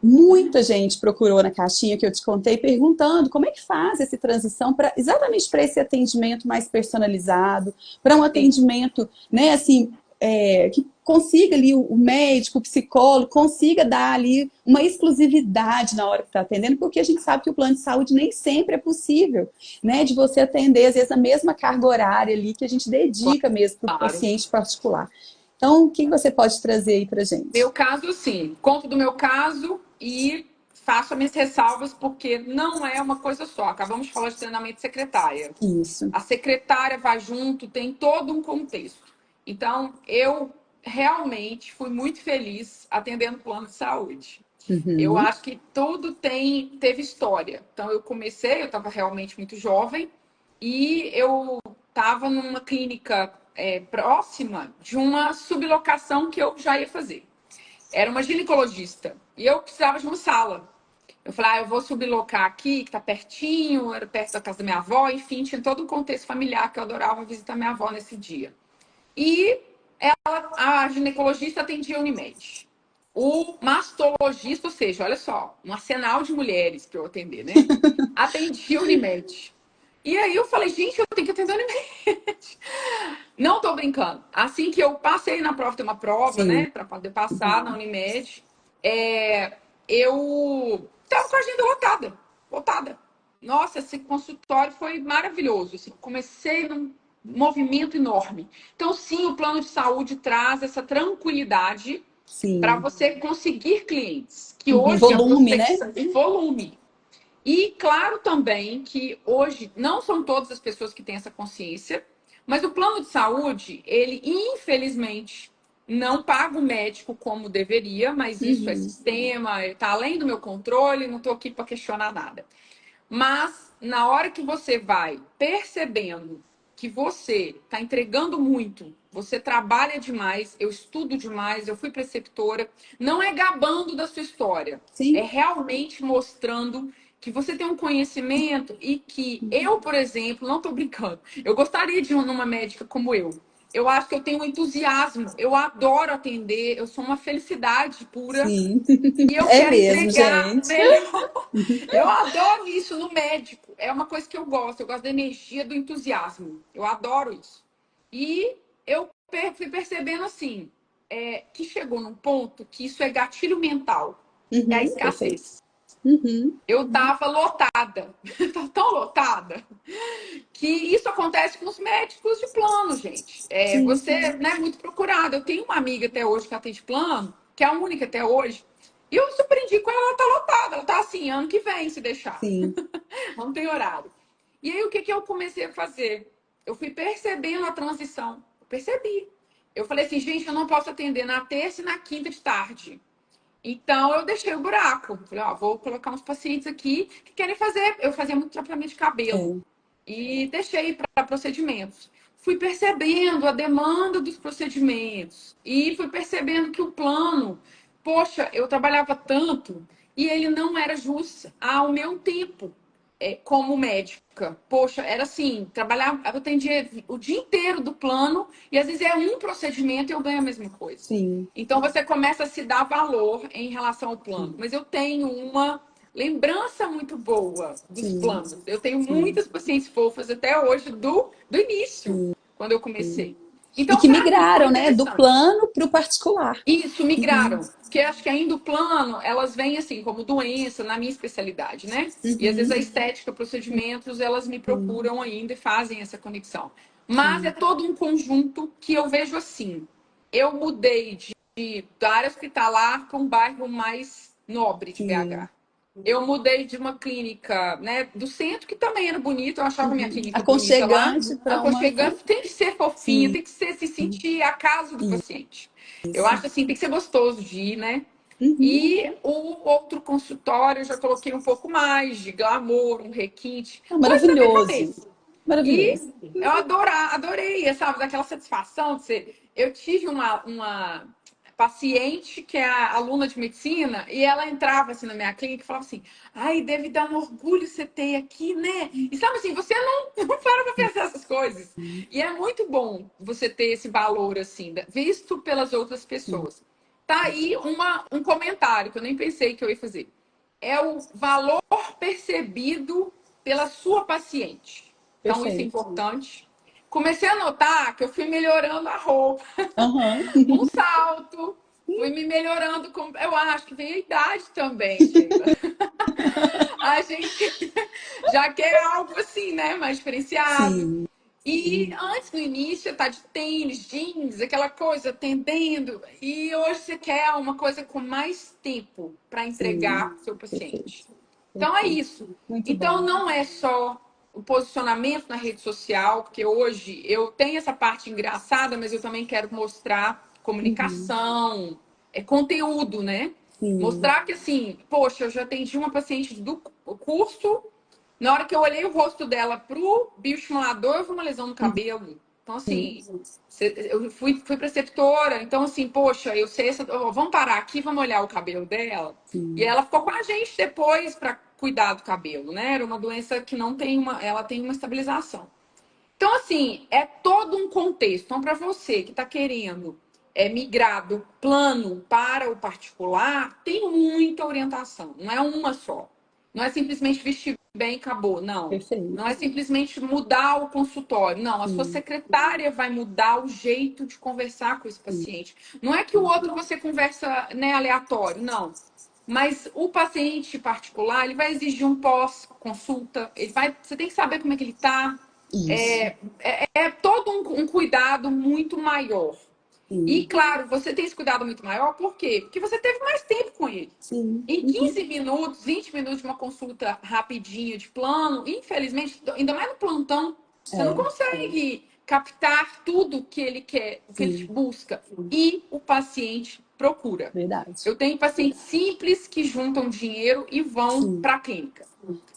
Speaker 3: Muita gente procurou na caixinha que eu te contei perguntando como é que faz essa transição para exatamente para esse atendimento mais personalizado, para um
Speaker 2: Sim.
Speaker 3: atendimento, né, assim, que consiga ali o médico, o psicólogo, consiga dar ali uma exclusividade na hora que está atendendo, porque a gente sabe que o plano de saúde nem sempre é possível, né, de você atender, às vezes, a mesma carga horária ali que a gente dedica mesmo para o
Speaker 2: Claro.
Speaker 3: paciente particular. Então, o que você pode trazer aí para gente?
Speaker 2: Meu caso, sim. Conto do meu caso e faço as minhas ressalvas, porque não é uma coisa só. Acabamos de falar de treinamento de secretária.
Speaker 3: Isso.
Speaker 2: A secretária vai junto, tem todo um contexto. Então, eu realmente fui muito feliz atendendo o plano de saúde. Eu
Speaker 3: Uhum.
Speaker 2: acho que tudo teve história. Então, eu estava realmente muito jovem e eu estava numa clínica próxima de uma sublocação que eu já ia fazer. Era uma ginecologista e eu precisava de uma sala. Eu falei, eu vou sublocar aqui, que tá pertinho, era perto da casa da minha avó, enfim, tinha todo um contexto familiar que eu adorava visitar minha avó nesse dia. E a ginecologista atendia a Unimed. O mastologista, ou seja, olha só, um arsenal de mulheres para eu atender, né? Atendia a Unimed. E aí eu falei, gente, eu tenho que atender a Unimed. Não tô brincando. Assim que eu passei na prova, tem uma prova,
Speaker 3: Sim.
Speaker 2: né, para poder passar na Unimed, eu tava com a agenda lotada, lotada. Nossa, esse consultório foi maravilhoso. Assim, comecei num movimento enorme. Então, sim, o plano de saúde traz essa tranquilidade para
Speaker 3: Sim.
Speaker 2: você conseguir clientes, que
Speaker 3: Uhum.
Speaker 2: hoje a
Speaker 3: Volume, né?
Speaker 2: prospecção de volume. E claro também que hoje não são todas as pessoas que têm essa consciência, mas o plano de saúde, ele infelizmente não paga o médico como deveria, mas isso é
Speaker 3: Uhum.
Speaker 2: sistema, está além do meu controle, não estou aqui para questionar nada. Mas na hora que você vai percebendo que você está entregando muito, você trabalha demais, eu estudo demais, eu fui preceptora, não é gabando da sua história, é
Speaker 3: Sim.
Speaker 2: realmente mostrando que você tem um conhecimento e que eu, por exemplo, não estou brincando, eu gostaria de ir numa médica como eu, Eu acho que eu tenho um entusiasmo. Eu adoro atender. Eu sou uma felicidade pura.
Speaker 3: Sim,
Speaker 2: E eu
Speaker 3: é
Speaker 2: quero
Speaker 3: mesmo,
Speaker 2: entregar
Speaker 3: gente.
Speaker 2: melhor. Eu adoro isso no médico. É uma coisa que eu gosto. Eu gosto da energia, do entusiasmo. Eu adoro isso. E eu fui percebendo assim, que chegou num ponto que isso é gatilho mental. É a
Speaker 3: Perfeito.
Speaker 2: escassez.
Speaker 3: Uhum,
Speaker 2: Eu tava lotada. Tava tão lotada que isso acontece com os médicos de plano, gente.
Speaker 3: sim,
Speaker 2: Você não é muito procurado. Eu tenho uma amiga até hoje que atende plano, que é a única até hoje. E eu surpreendi com ela, ela tá lotada. Ela tá assim, ano que vem, se deixar.
Speaker 3: sim.
Speaker 2: Não tem horário. E aí, o que eu comecei a fazer? Eu fui percebendo a transição. Eu percebi. Eu falei assim, gente, eu não posso atender na terça e na quinta de tarde. Então, eu deixei o buraco. Falei, ó, vou colocar uns pacientes aqui que querem fazer. Eu fazia muito tratamento de cabelo
Speaker 3: É,
Speaker 2: e deixei para procedimentos. Fui percebendo a demanda dos procedimentos e fui percebendo que o plano, poxa, eu trabalhava tanto e ele não era justo ao meu tempo como médica. Poxa, era assim, trabalhar, eu atendia o dia inteiro do plano e às vezes é um procedimento e eu ganho a mesma coisa.
Speaker 3: sim,
Speaker 2: Então você começa a se dar valor em relação ao plano.
Speaker 3: sim,
Speaker 2: Mas eu tenho uma lembrança muito boa dos
Speaker 3: sim,
Speaker 2: planos. Eu tenho
Speaker 3: sim,
Speaker 2: muitas pacientes fofas até hoje do início,
Speaker 3: sim.
Speaker 2: quando eu comecei.
Speaker 3: E
Speaker 2: Então,
Speaker 3: que
Speaker 2: para mim, foi
Speaker 3: migraram, né, do
Speaker 2: interessante.
Speaker 3: plano para o particular.
Speaker 2: Isso,
Speaker 3: Uhum,
Speaker 2: migraram. Porque acho que ainda o plano, elas vêm assim, como doença, na minha especialidade, né? E às vezes a
Speaker 3: uhum,
Speaker 2: estética, procedimentos, elas me
Speaker 3: sim,
Speaker 2: procuram ainda e fazem essa conexão. Mas é
Speaker 3: sim,
Speaker 2: todo um conjunto que eu vejo assim. Eu mudei da área hospitalar para um bairro mais nobre de
Speaker 3: sim.
Speaker 2: BH. Eu mudei de uma clínica, né, do centro, que também era bonita, eu achava minha
Speaker 3: Uhum.
Speaker 2: clínica bonita lá,
Speaker 3: Aconchegante para uma.
Speaker 2: aconchegante, tem que ser fofinha,
Speaker 3: Sim,
Speaker 2: tem que ser, se sentir a casa do paciente. Eu
Speaker 3: isso.
Speaker 2: acho assim, tem que ser gostoso de ir, né?
Speaker 3: Uhum.
Speaker 2: E o outro consultório eu já coloquei um pouco mais de glamour, um requinte,
Speaker 3: Ah,
Speaker 2: coisa da minha
Speaker 3: maravilhoso,
Speaker 2: cabeça. E
Speaker 3: maravilhoso.
Speaker 2: eu adorei, sabe, daquela satisfação de ser. Eu tive uma paciente que é a aluna de medicina e ela entrava assim na minha clínica e falava assim: ai, deve dar um orgulho você ter aqui, né? E sabe assim, você não para pra pensar essas coisas. E é muito bom você ter esse valor assim, visto pelas outras pessoas. Tá aí um comentário que eu nem pensei que eu ia fazer. É o valor percebido pela sua paciente. Então, isso é
Speaker 3: Perfeito.
Speaker 2: importante. Comecei a notar que eu fui melhorando a roupa,
Speaker 3: Aham.
Speaker 2: um salto, fui me melhorando. Eu acho que vem a idade também, Sheila. A gente já quer algo assim, né? Mais diferenciado.
Speaker 3: Sim,
Speaker 2: E antes, no início, tá de tênis, jeans, aquela coisa, atendendo. E hoje você quer uma coisa com mais tempo para
Speaker 3: sim.
Speaker 2: entregar pro seu
Speaker 3: Perfeito,
Speaker 2: paciente. Então é
Speaker 3: perfeito.
Speaker 2: isso.
Speaker 3: Muito
Speaker 2: Então
Speaker 3: bom.
Speaker 2: não é só o posicionamento na rede social, porque hoje eu tenho essa parte engraçada, mas eu também quero mostrar
Speaker 3: Uhum.
Speaker 2: comunicação, conteúdo, né?
Speaker 3: Sim.
Speaker 2: Mostrar que assim, poxa, eu já atendi uma paciente do curso, na hora que eu olhei o rosto dela pro bioestimulador, eu vi uma lesão no cabelo. Então,
Speaker 3: Sim,
Speaker 2: assim, eu fui preceptora. Então, assim, poxa, eu sei essa. Vamos parar aqui, vamos olhar o cabelo dela. E
Speaker 3: sim.
Speaker 2: ela ficou com a gente depois para cuidar do cabelo, né? Era uma doença que não tem uma. Ela tem uma estabilização. Então, assim, é todo um contexto. Então, para você que está querendo migrar do plano para o particular, tem muita orientação. Não é uma só. Não é simplesmente vestir bem e acabou. Não. Não
Speaker 3: Perfeito.
Speaker 2: é simplesmente mudar o consultório. Não, a sua
Speaker 3: Sim,
Speaker 2: secretária vai mudar o jeito de conversar com esse
Speaker 3: sim,
Speaker 2: paciente. Não é que o outro você conversa, né, aleatório, não. Mas o paciente particular, ele vai exigir um pós-consulta. Você tem que saber como é que ele está.
Speaker 3: isso.
Speaker 2: É todo um cuidado muito maior. E,
Speaker 3: Sim,
Speaker 2: claro, você tem esse cuidado muito maior, por quê? Porque você teve mais tempo com ele.
Speaker 3: sim.
Speaker 2: Em
Speaker 3: Uhum.
Speaker 2: 15 minutos, 20 minutos de uma consulta rapidinha de plano, infelizmente, ainda mais no plantão, você não
Speaker 3: É,
Speaker 2: consegue captar tudo que ele quer, o que ele
Speaker 3: sim,
Speaker 2: busca. E o paciente procura.
Speaker 3: verdade.
Speaker 2: Eu tenho pacientes simples que juntam dinheiro e vão
Speaker 3: Sim,
Speaker 2: para a clínica.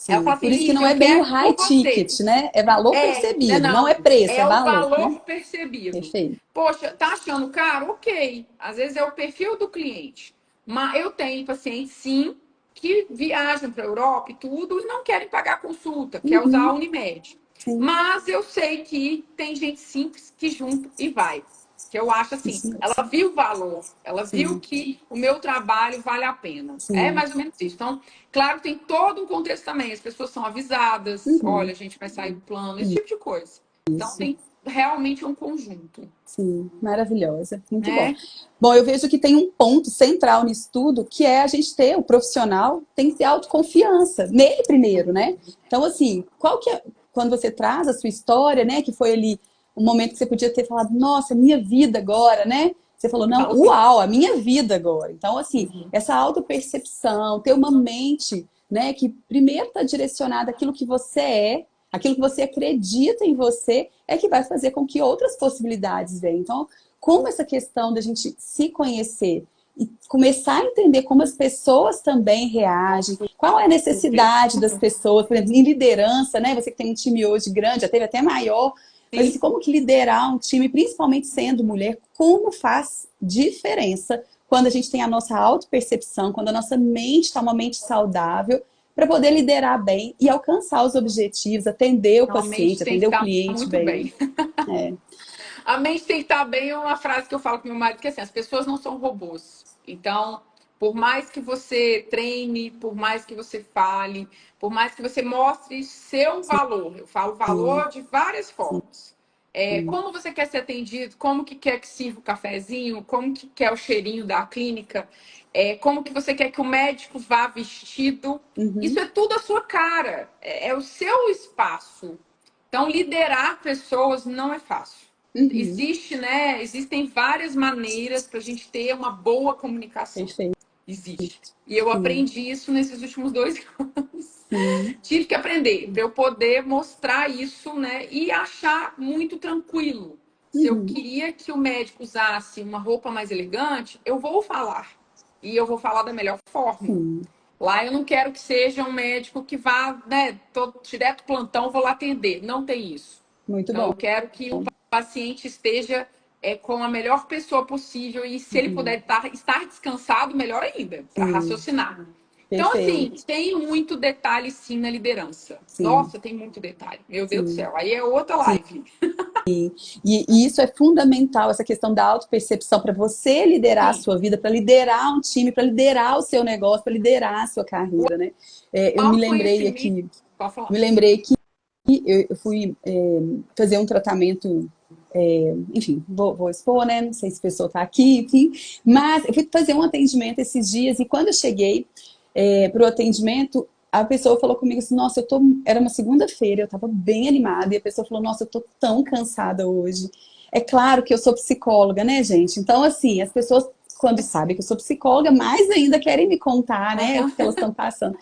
Speaker 2: Ela
Speaker 3: sim.
Speaker 2: fala assim,
Speaker 3: Por isso que
Speaker 2: Liz,
Speaker 3: não é
Speaker 2: eu
Speaker 3: bem o
Speaker 2: quero
Speaker 3: high
Speaker 2: por você.
Speaker 3: ticket, né? É valor percebido, não é
Speaker 2: Não,
Speaker 3: preço, é
Speaker 2: é o
Speaker 3: valor, né?
Speaker 2: valor percebido.
Speaker 3: Perfeito.
Speaker 2: Poxa, tá achando caro? Ok. Às vezes é o perfil do cliente. Mas eu tenho pacientes, sim, que viajam para a Europa e tudo e não querem pagar consulta, quer usar a
Speaker 3: Uhum.
Speaker 2: Unimed.
Speaker 3: sim,
Speaker 2: Mas eu sei que tem gente simples que junto e vai. Que eu acho assim,
Speaker 3: isso
Speaker 2: ela
Speaker 3: mesmo.
Speaker 2: viu o valor, ela viu
Speaker 3: Sim,
Speaker 2: que o meu trabalho vale a pena. É
Speaker 3: sim.
Speaker 2: mais ou menos isso. Então, claro, tem todo um contexto também. As pessoas são avisadas, olha,
Speaker 3: Uhum.
Speaker 2: a gente vai sair do plano, esse tipo de coisa. Então,
Speaker 3: Isso.
Speaker 2: tem realmente um conjunto,
Speaker 3: Sim, maravilhosa, muito bom.
Speaker 2: né?
Speaker 3: Bom, eu vejo que tem um ponto central nisso tudo, que é a gente ter, o profissional tem que ter autoconfiança, nele primeiro, né? Então, assim, qual que é, quando você traz a sua história, né, que foi ali um momento que você podia ter falado, nossa, minha vida agora, né? Você falou,
Speaker 2: Você
Speaker 3: não,
Speaker 2: fala assim,
Speaker 3: uau, a minha vida agora. Então, assim,
Speaker 2: uhum,
Speaker 3: essa autopercepção, ter uma mente, né, que primeiro está direcionada àquilo que você é, aquilo que você acredita em você, é que vai fazer com que outras possibilidades venham. Então, como essa questão da gente se conhecer e começar a entender como as pessoas também reagem, qual é a
Speaker 2: super.
Speaker 3: necessidade das pessoas, por exemplo, em liderança, né? Você que tem um time hoje grande, já teve até maior, mas assim,
Speaker 2: Sim,
Speaker 3: como que liderar um time, principalmente sendo mulher, como faz diferença quando a gente tem a nossa autopercepção, quando a nossa mente está uma mente saudável, para poder liderar bem e alcançar os objetivos, atender o
Speaker 2: realmente
Speaker 3: paciente,
Speaker 2: tem que
Speaker 3: atender o
Speaker 2: estar
Speaker 3: cliente
Speaker 2: muito
Speaker 3: bem, né?
Speaker 2: bem.
Speaker 3: É.
Speaker 2: A mente tem que estar bem é uma frase que eu falo com meu marido, que é assim, as pessoas não são robôs. Então, por mais que você treine, por mais que você fale, por mais que você mostre seu valor, eu falo
Speaker 3: Sim,
Speaker 2: valor de várias
Speaker 3: sim,
Speaker 2: formas. É,
Speaker 3: sim.
Speaker 2: como você quer ser atendido, como que quer que sirva o cafezinho, como que quer o cheirinho da clínica, como que você quer que o médico vá vestido. Isso
Speaker 3: Uhum,
Speaker 2: é tudo a sua cara, é o seu espaço. Então, liderar pessoas não é fácil.
Speaker 3: uhum.
Speaker 2: Existe, né? Existem várias maneiras para a gente ter uma boa comunicação.
Speaker 3: Perfeito.
Speaker 2: Existe. E eu
Speaker 3: Sim,
Speaker 2: aprendi isso nesses últimos 2 anos.
Speaker 3: sim,
Speaker 2: Tive que aprender para eu poder mostrar isso, né? E achar muito tranquilo. Se eu
Speaker 3: uhum,
Speaker 2: queria que o médico usasse uma roupa mais elegante, eu vou falar. E eu vou falar da melhor forma.
Speaker 3: sim.
Speaker 2: Lá eu não quero que seja um médico que vá, né, tô direto plantão, vou lá atender. Não tem isso.
Speaker 3: Muito
Speaker 2: Então
Speaker 3: bom.
Speaker 2: eu quero que o paciente esteja com a melhor pessoa possível e se ele
Speaker 3: Uhum,
Speaker 2: puder estar descansado, melhor ainda, para
Speaker 3: sim,
Speaker 2: raciocinar. Então, assim,
Speaker 3: perfeito.
Speaker 2: tem muito detalhe sim na liderança.
Speaker 3: Sim,
Speaker 2: Nossa, tem muito detalhe. Meu Deus do
Speaker 3: sim,
Speaker 2: céu. Aí é outra
Speaker 3: sim.
Speaker 2: live.
Speaker 3: E isso é fundamental, essa questão da autopercepção, para você liderar a
Speaker 2: Sim,
Speaker 3: sua vida, para liderar um time, para liderar o seu negócio, para liderar a sua
Speaker 2: o
Speaker 3: carreira, né? É,
Speaker 2: autoconhecimento. Pode falar.
Speaker 3: me lembrei que eu fui fazer um tratamento, enfim, vou expor, né? Não sei se a pessoa está aqui, enfim, mas eu fui fazer um atendimento esses dias e quando eu cheguei para o atendimento, a pessoa falou comigo assim, nossa, era uma segunda-feira, eu estava bem animada, e a pessoa falou, nossa, eu tô tão cansada hoje. É claro que eu sou psicóloga, né, gente? Então, assim, as pessoas, quando sabem que eu sou psicóloga, mais ainda querem me contar, né, o
Speaker 2: Aham.
Speaker 3: que elas estão passando.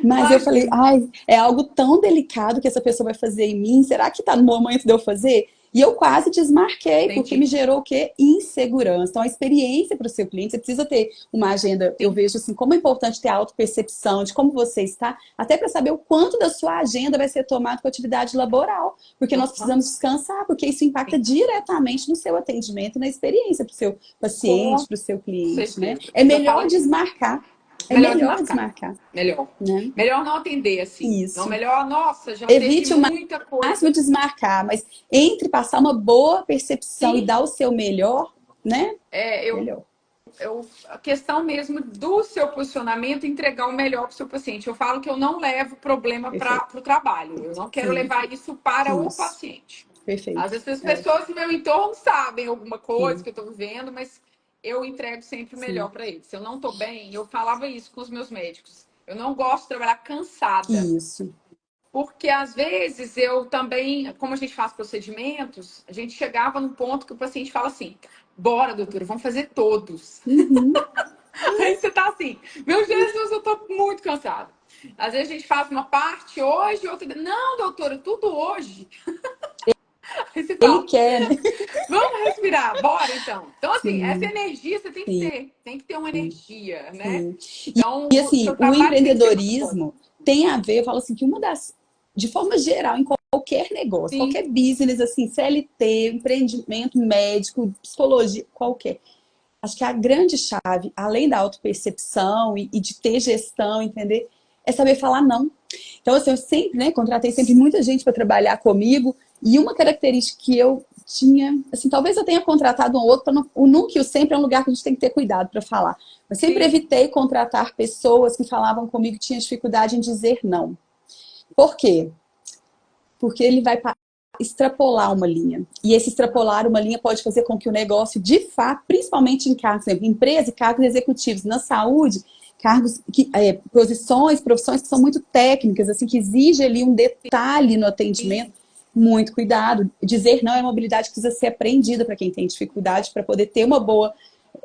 Speaker 3: Mas eu falei,
Speaker 2: Imagina.
Speaker 3: ai, é algo tão delicado que essa pessoa vai fazer em mim, será que tá no momento de eu fazer? E eu quase desmarquei, porque me
Speaker 2: Entendi.
Speaker 3: gerou o quê? Insegurança. Então, a experiência para o seu cliente, você precisa ter uma agenda, eu
Speaker 2: Sim.
Speaker 3: vejo assim, como é importante ter a autopercepção de como você está, até para saber o quanto da sua agenda vai ser tomado com atividade laboral, porque nós
Speaker 2: Aham.
Speaker 3: precisamos descansar, porque isso impacta
Speaker 2: Sim.
Speaker 3: diretamente no seu atendimento e na experiência para o seu paciente,
Speaker 2: Com
Speaker 3: para o seu cliente, né?
Speaker 2: certeza.
Speaker 3: É
Speaker 2: Eu já falo
Speaker 3: melhor
Speaker 2: isso.
Speaker 3: desmarcar, é
Speaker 2: Melhor
Speaker 3: melhor
Speaker 2: desmarcar.
Speaker 3: desmarcar,
Speaker 2: Melhor.
Speaker 3: né?
Speaker 2: Melhor não atender assim. Não,
Speaker 3: Isso.
Speaker 2: melhor, nossa, já teve
Speaker 3: Evite o
Speaker 2: muita
Speaker 3: máximo
Speaker 2: coisa.
Speaker 3: desmarcar, mas entre passar uma boa percepção e
Speaker 2: Sim,
Speaker 3: dar o seu melhor, né?
Speaker 2: é, eu,
Speaker 3: Melhor.
Speaker 2: a questão mesmo do seu posicionamento, entregar o melhor para o seu paciente. Eu falo que eu não levo problema para
Speaker 3: Perfeito.
Speaker 2: o trabalho. Eu não quero
Speaker 3: Sim,
Speaker 2: levar isso para o
Speaker 3: isso.
Speaker 2: paciente. Às
Speaker 3: Perfeito.
Speaker 2: vezes as
Speaker 3: É ótimo.
Speaker 2: pessoas do meu entorno sabem alguma coisa
Speaker 3: Sim,
Speaker 2: que eu estou vivendo, mas eu entrego sempre o
Speaker 3: sim.
Speaker 2: melhor para eles. Se eu não estou bem, eu falava isso com os meus médicos. Eu não gosto de trabalhar cansada.
Speaker 3: Isso.
Speaker 2: Porque às vezes eu também, como a gente faz procedimentos, a gente chegava num ponto que o paciente fala assim: bora, doutora, vamos fazer todos.
Speaker 3: Uhum.
Speaker 2: Aí você tá assim, meu Jesus, eu tô muito cansada. Às vezes a gente faz uma parte hoje, outra. Não, doutora, tudo hoje. Aí você
Speaker 3: Ele
Speaker 2: fala,
Speaker 3: quer, né?
Speaker 2: vamos respirar, bora então. Então, assim, essa
Speaker 3: Sim,
Speaker 2: energia você
Speaker 3: sim,
Speaker 2: tem que ter uma energia, né?
Speaker 3: sim.
Speaker 2: Então,
Speaker 3: E
Speaker 2: o
Speaker 3: assim,
Speaker 2: seu
Speaker 3: o
Speaker 2: trabalho tem que ser muito bom.
Speaker 3: empreendedorismo tem a ver, eu falo assim, que uma das, de forma geral, em qualquer negócio,
Speaker 2: Sim,
Speaker 3: qualquer business, assim, CLT, empreendimento médico, psicologia, qualquer. Acho que a grande chave, além da autopercepção e de ter gestão, entender, é saber falar não. Então, assim, eu sempre, né, contratei sempre muita gente para trabalhar comigo. E uma característica que eu tinha, assim, talvez eu tenha contratado um ou outro, o nunca e o sempre é um lugar que a gente tem que ter cuidado para falar. Mas sempre
Speaker 2: Sim.
Speaker 3: evitei contratar pessoas que falavam comigo que tinham dificuldade em dizer não. Por quê? Porque ele vai extrapolar uma linha. E esse extrapolar uma linha pode fazer com que o negócio, de fato, principalmente em cargos, empresa e cargos executivos, na saúde, cargos, profissões que são muito técnicas, assim, que exigem ali um detalhe no atendimento. Muito cuidado. Dizer não é uma habilidade que precisa ser aprendida para quem tem dificuldade, para poder ter uma boa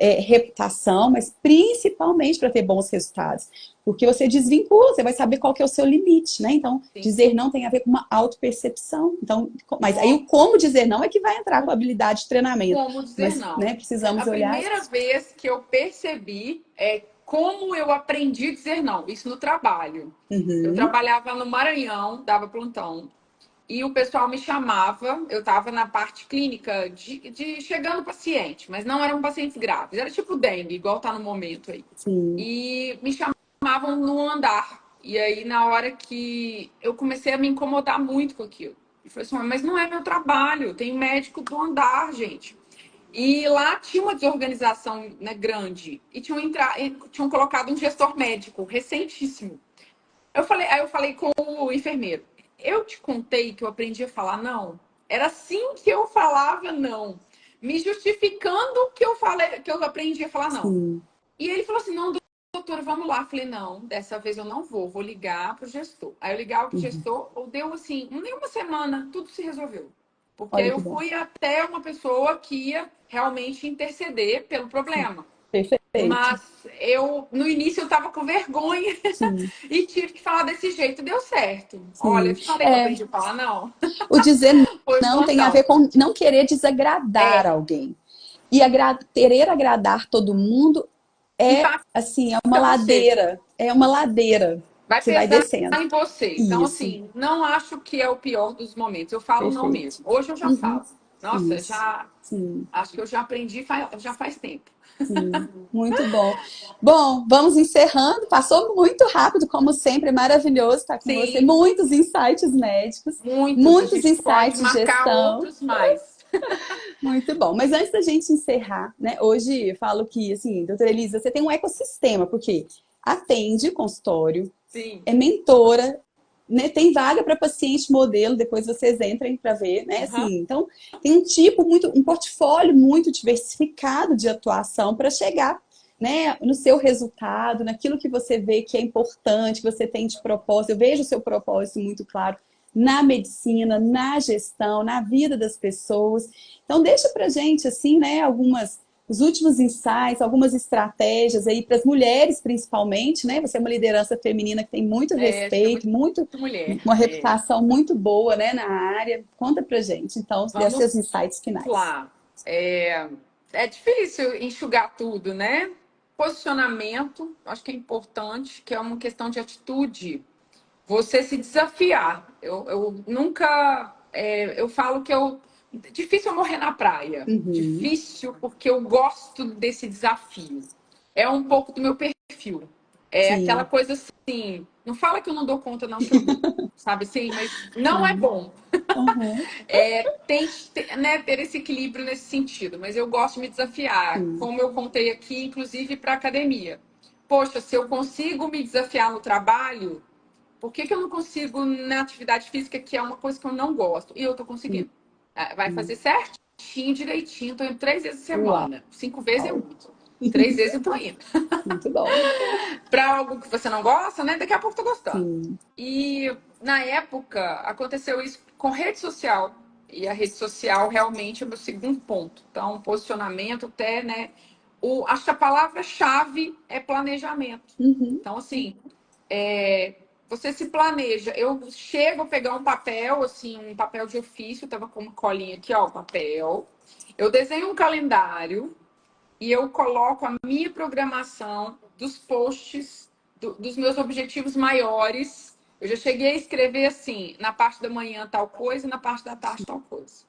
Speaker 3: reputação, mas principalmente para ter bons resultados. Porque você desvincula, você vai saber qual que é o seu limite, né? Então,
Speaker 2: Sim.
Speaker 3: dizer não tem a ver com uma autopercepção. Então, mas aí o como dizer não é que vai entrar com a habilidade de treinamento.
Speaker 2: Como dizer
Speaker 3: mas,
Speaker 2: não.
Speaker 3: Né, precisamos
Speaker 2: A
Speaker 3: olhar.
Speaker 2: primeira vez que eu percebi como eu aprendi a dizer não, isso no trabalho. Eu trabalhava no Maranhão, dava plantão. E o pessoal me chamava, eu estava na parte clínica de chegando paciente, mas não eram pacientes graves, era tipo dengue, igual tá no momento aí.
Speaker 3: Sim.
Speaker 2: E me chamavam no andar. E aí, na hora que eu comecei a me incomodar muito com aquilo. Eu falei assim, mas não é meu trabalho, tem médico do andar, gente. E lá tinha uma desorganização, né, grande. E tinham colocado um gestor médico, recentíssimo. Aí eu falei com o enfermeiro. Eu te contei que eu aprendi a falar não? Era assim que eu falava não. Me justificando que eu aprendi a falar não.
Speaker 3: Sim.
Speaker 2: E ele falou assim, não, doutora, vamos lá. Eu falei, não, dessa vez eu não vou ligar pro gestor. Aí eu ligava pro gestor, deu assim, nem uma semana, tudo se resolveu. Porque
Speaker 3: Olha
Speaker 2: eu
Speaker 3: que bom.
Speaker 2: fui até uma pessoa que ia realmente interceder pelo problema.
Speaker 3: Perfeito.
Speaker 2: Mas no início eu tava com vergonha e tive que falar desse jeito, deu certo.
Speaker 3: Sim.
Speaker 2: Olha, eu te falei que eu aprendi a falar não.
Speaker 3: O dizer
Speaker 2: Foi
Speaker 3: não tem a
Speaker 2: plantão.
Speaker 3: ver com não querer desagradar alguém. E querer agradar todo mundo assim, é uma ladeira. É uma ladeira
Speaker 2: Vai
Speaker 3: que vai
Speaker 2: pesar
Speaker 3: descendo.
Speaker 2: em você. Então,
Speaker 3: Isso.
Speaker 2: assim, não acho que é o pior dos momentos. Eu falo não
Speaker 3: Perfeito.
Speaker 2: mesmo. Hoje eu já falo. Nossa,
Speaker 3: Isso. Sim.
Speaker 2: acho que eu já aprendi já faz tempo.
Speaker 3: Sim. Muito bom. Bom, vamos encerrando. Passou muito rápido, como sempre, é maravilhoso estar com você.
Speaker 2: Sim.
Speaker 3: Muitos insights médicos,
Speaker 2: Muitos. A
Speaker 3: muitos
Speaker 2: gente pode
Speaker 3: insights de
Speaker 2: marcar
Speaker 3: gestão.
Speaker 2: outros mais.
Speaker 3: Muito bom. Mas antes da gente encerrar, né? Hoje eu falo que, assim, doutora Elisa, você tem um ecossistema, porque atende consultório,
Speaker 2: Sim.
Speaker 3: é mentora, né? Tem vaga para paciente modelo, depois vocês entrem para ver, né? Assim, então, tem um portfólio muito diversificado de atuação para chegar, né, no seu resultado, naquilo que você vê que é importante, que você tem de propósito. Eu vejo o seu propósito muito claro na medicina, na gestão, na vida das pessoas. Então, deixa pra gente, assim, né, os últimos insights, algumas estratégias aí para as mulheres, principalmente, né? Você é uma liderança feminina que tem muito respeito,
Speaker 2: mulher.
Speaker 3: uma reputação muito boa, né, na área. Conta pra gente, então,
Speaker 2: Vamos
Speaker 3: seus insights finais.
Speaker 2: lá. É difícil enxugar tudo, né? Posicionamento, acho que é importante, que é uma questão de atitude. Você se desafiar. Eu nunca. Eu falo que difícil eu morrer na praia. Difícil porque eu gosto desse desafio. É um pouco do meu perfil.
Speaker 3: Sim.
Speaker 2: Aquela coisa assim. Não fala que eu não dou conta, não, que eu dou. Sabe assim? Mas não é bom. Tem que né, ter esse equilíbrio nesse sentido. Mas eu gosto de me desafiar. Como eu contei aqui, inclusive para academia. Poxa, se eu consigo me desafiar no trabalho, por que eu não consigo na atividade física, que é uma coisa que eu não gosto? E eu tô conseguindo. Vai fazer certinho, direitinho. Tô indo 3 vezes a semana. 5 vezes é muito. 3 vezes eu tô indo.
Speaker 3: Muito bom.
Speaker 2: Para algo que você não gosta, né? Daqui a pouco tô gostando.
Speaker 3: Sim.
Speaker 2: E na época aconteceu isso com rede social. E a rede social realmente é o meu segundo ponto. Então, posicionamento até, né? Acho que a palavra-chave é planejamento. Então, assim, você se planeja. Eu chego a pegar um papel, assim, um papel de ofício, tava com uma colinha aqui, ó, papel. Eu desenho um calendário e eu coloco a minha programação dos posts, dos meus objetivos maiores. Eu já cheguei a escrever assim, na parte da manhã tal coisa, na parte da tarde tal coisa.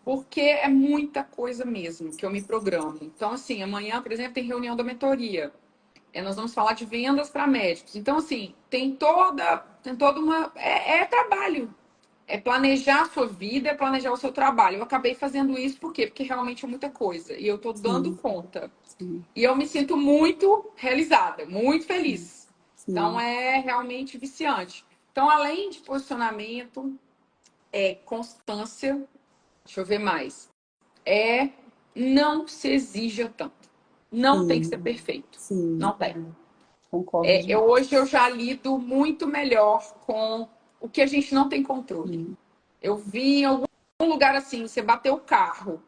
Speaker 2: Porque é muita coisa mesmo que eu me programo. Então, assim, amanhã, por exemplo, tem reunião da mentoria. Nós vamos falar de vendas para médicos. Então, assim, tem toda uma... É trabalho. É planejar a sua vida, é planejar o seu trabalho. Eu acabei fazendo isso por quê? Porque realmente é muita coisa. E eu estou dando
Speaker 3: Sim,
Speaker 2: conta.
Speaker 3: sim,
Speaker 2: E eu me sinto muito realizada, muito feliz. Então,
Speaker 3: sim.
Speaker 2: é realmente viciante. Então, além de posicionamento, constância, deixa eu ver mais. Não se exija tanto. Não tem que ser
Speaker 3: Sim,
Speaker 2: perfeito.
Speaker 3: sim,
Speaker 2: Não tem.
Speaker 3: concordo
Speaker 2: Hoje
Speaker 3: demais.
Speaker 2: eu já lido muito melhor com o que a gente não tem controle.
Speaker 3: Sim,
Speaker 2: Eu vi em algum lugar assim, você bateu o carro,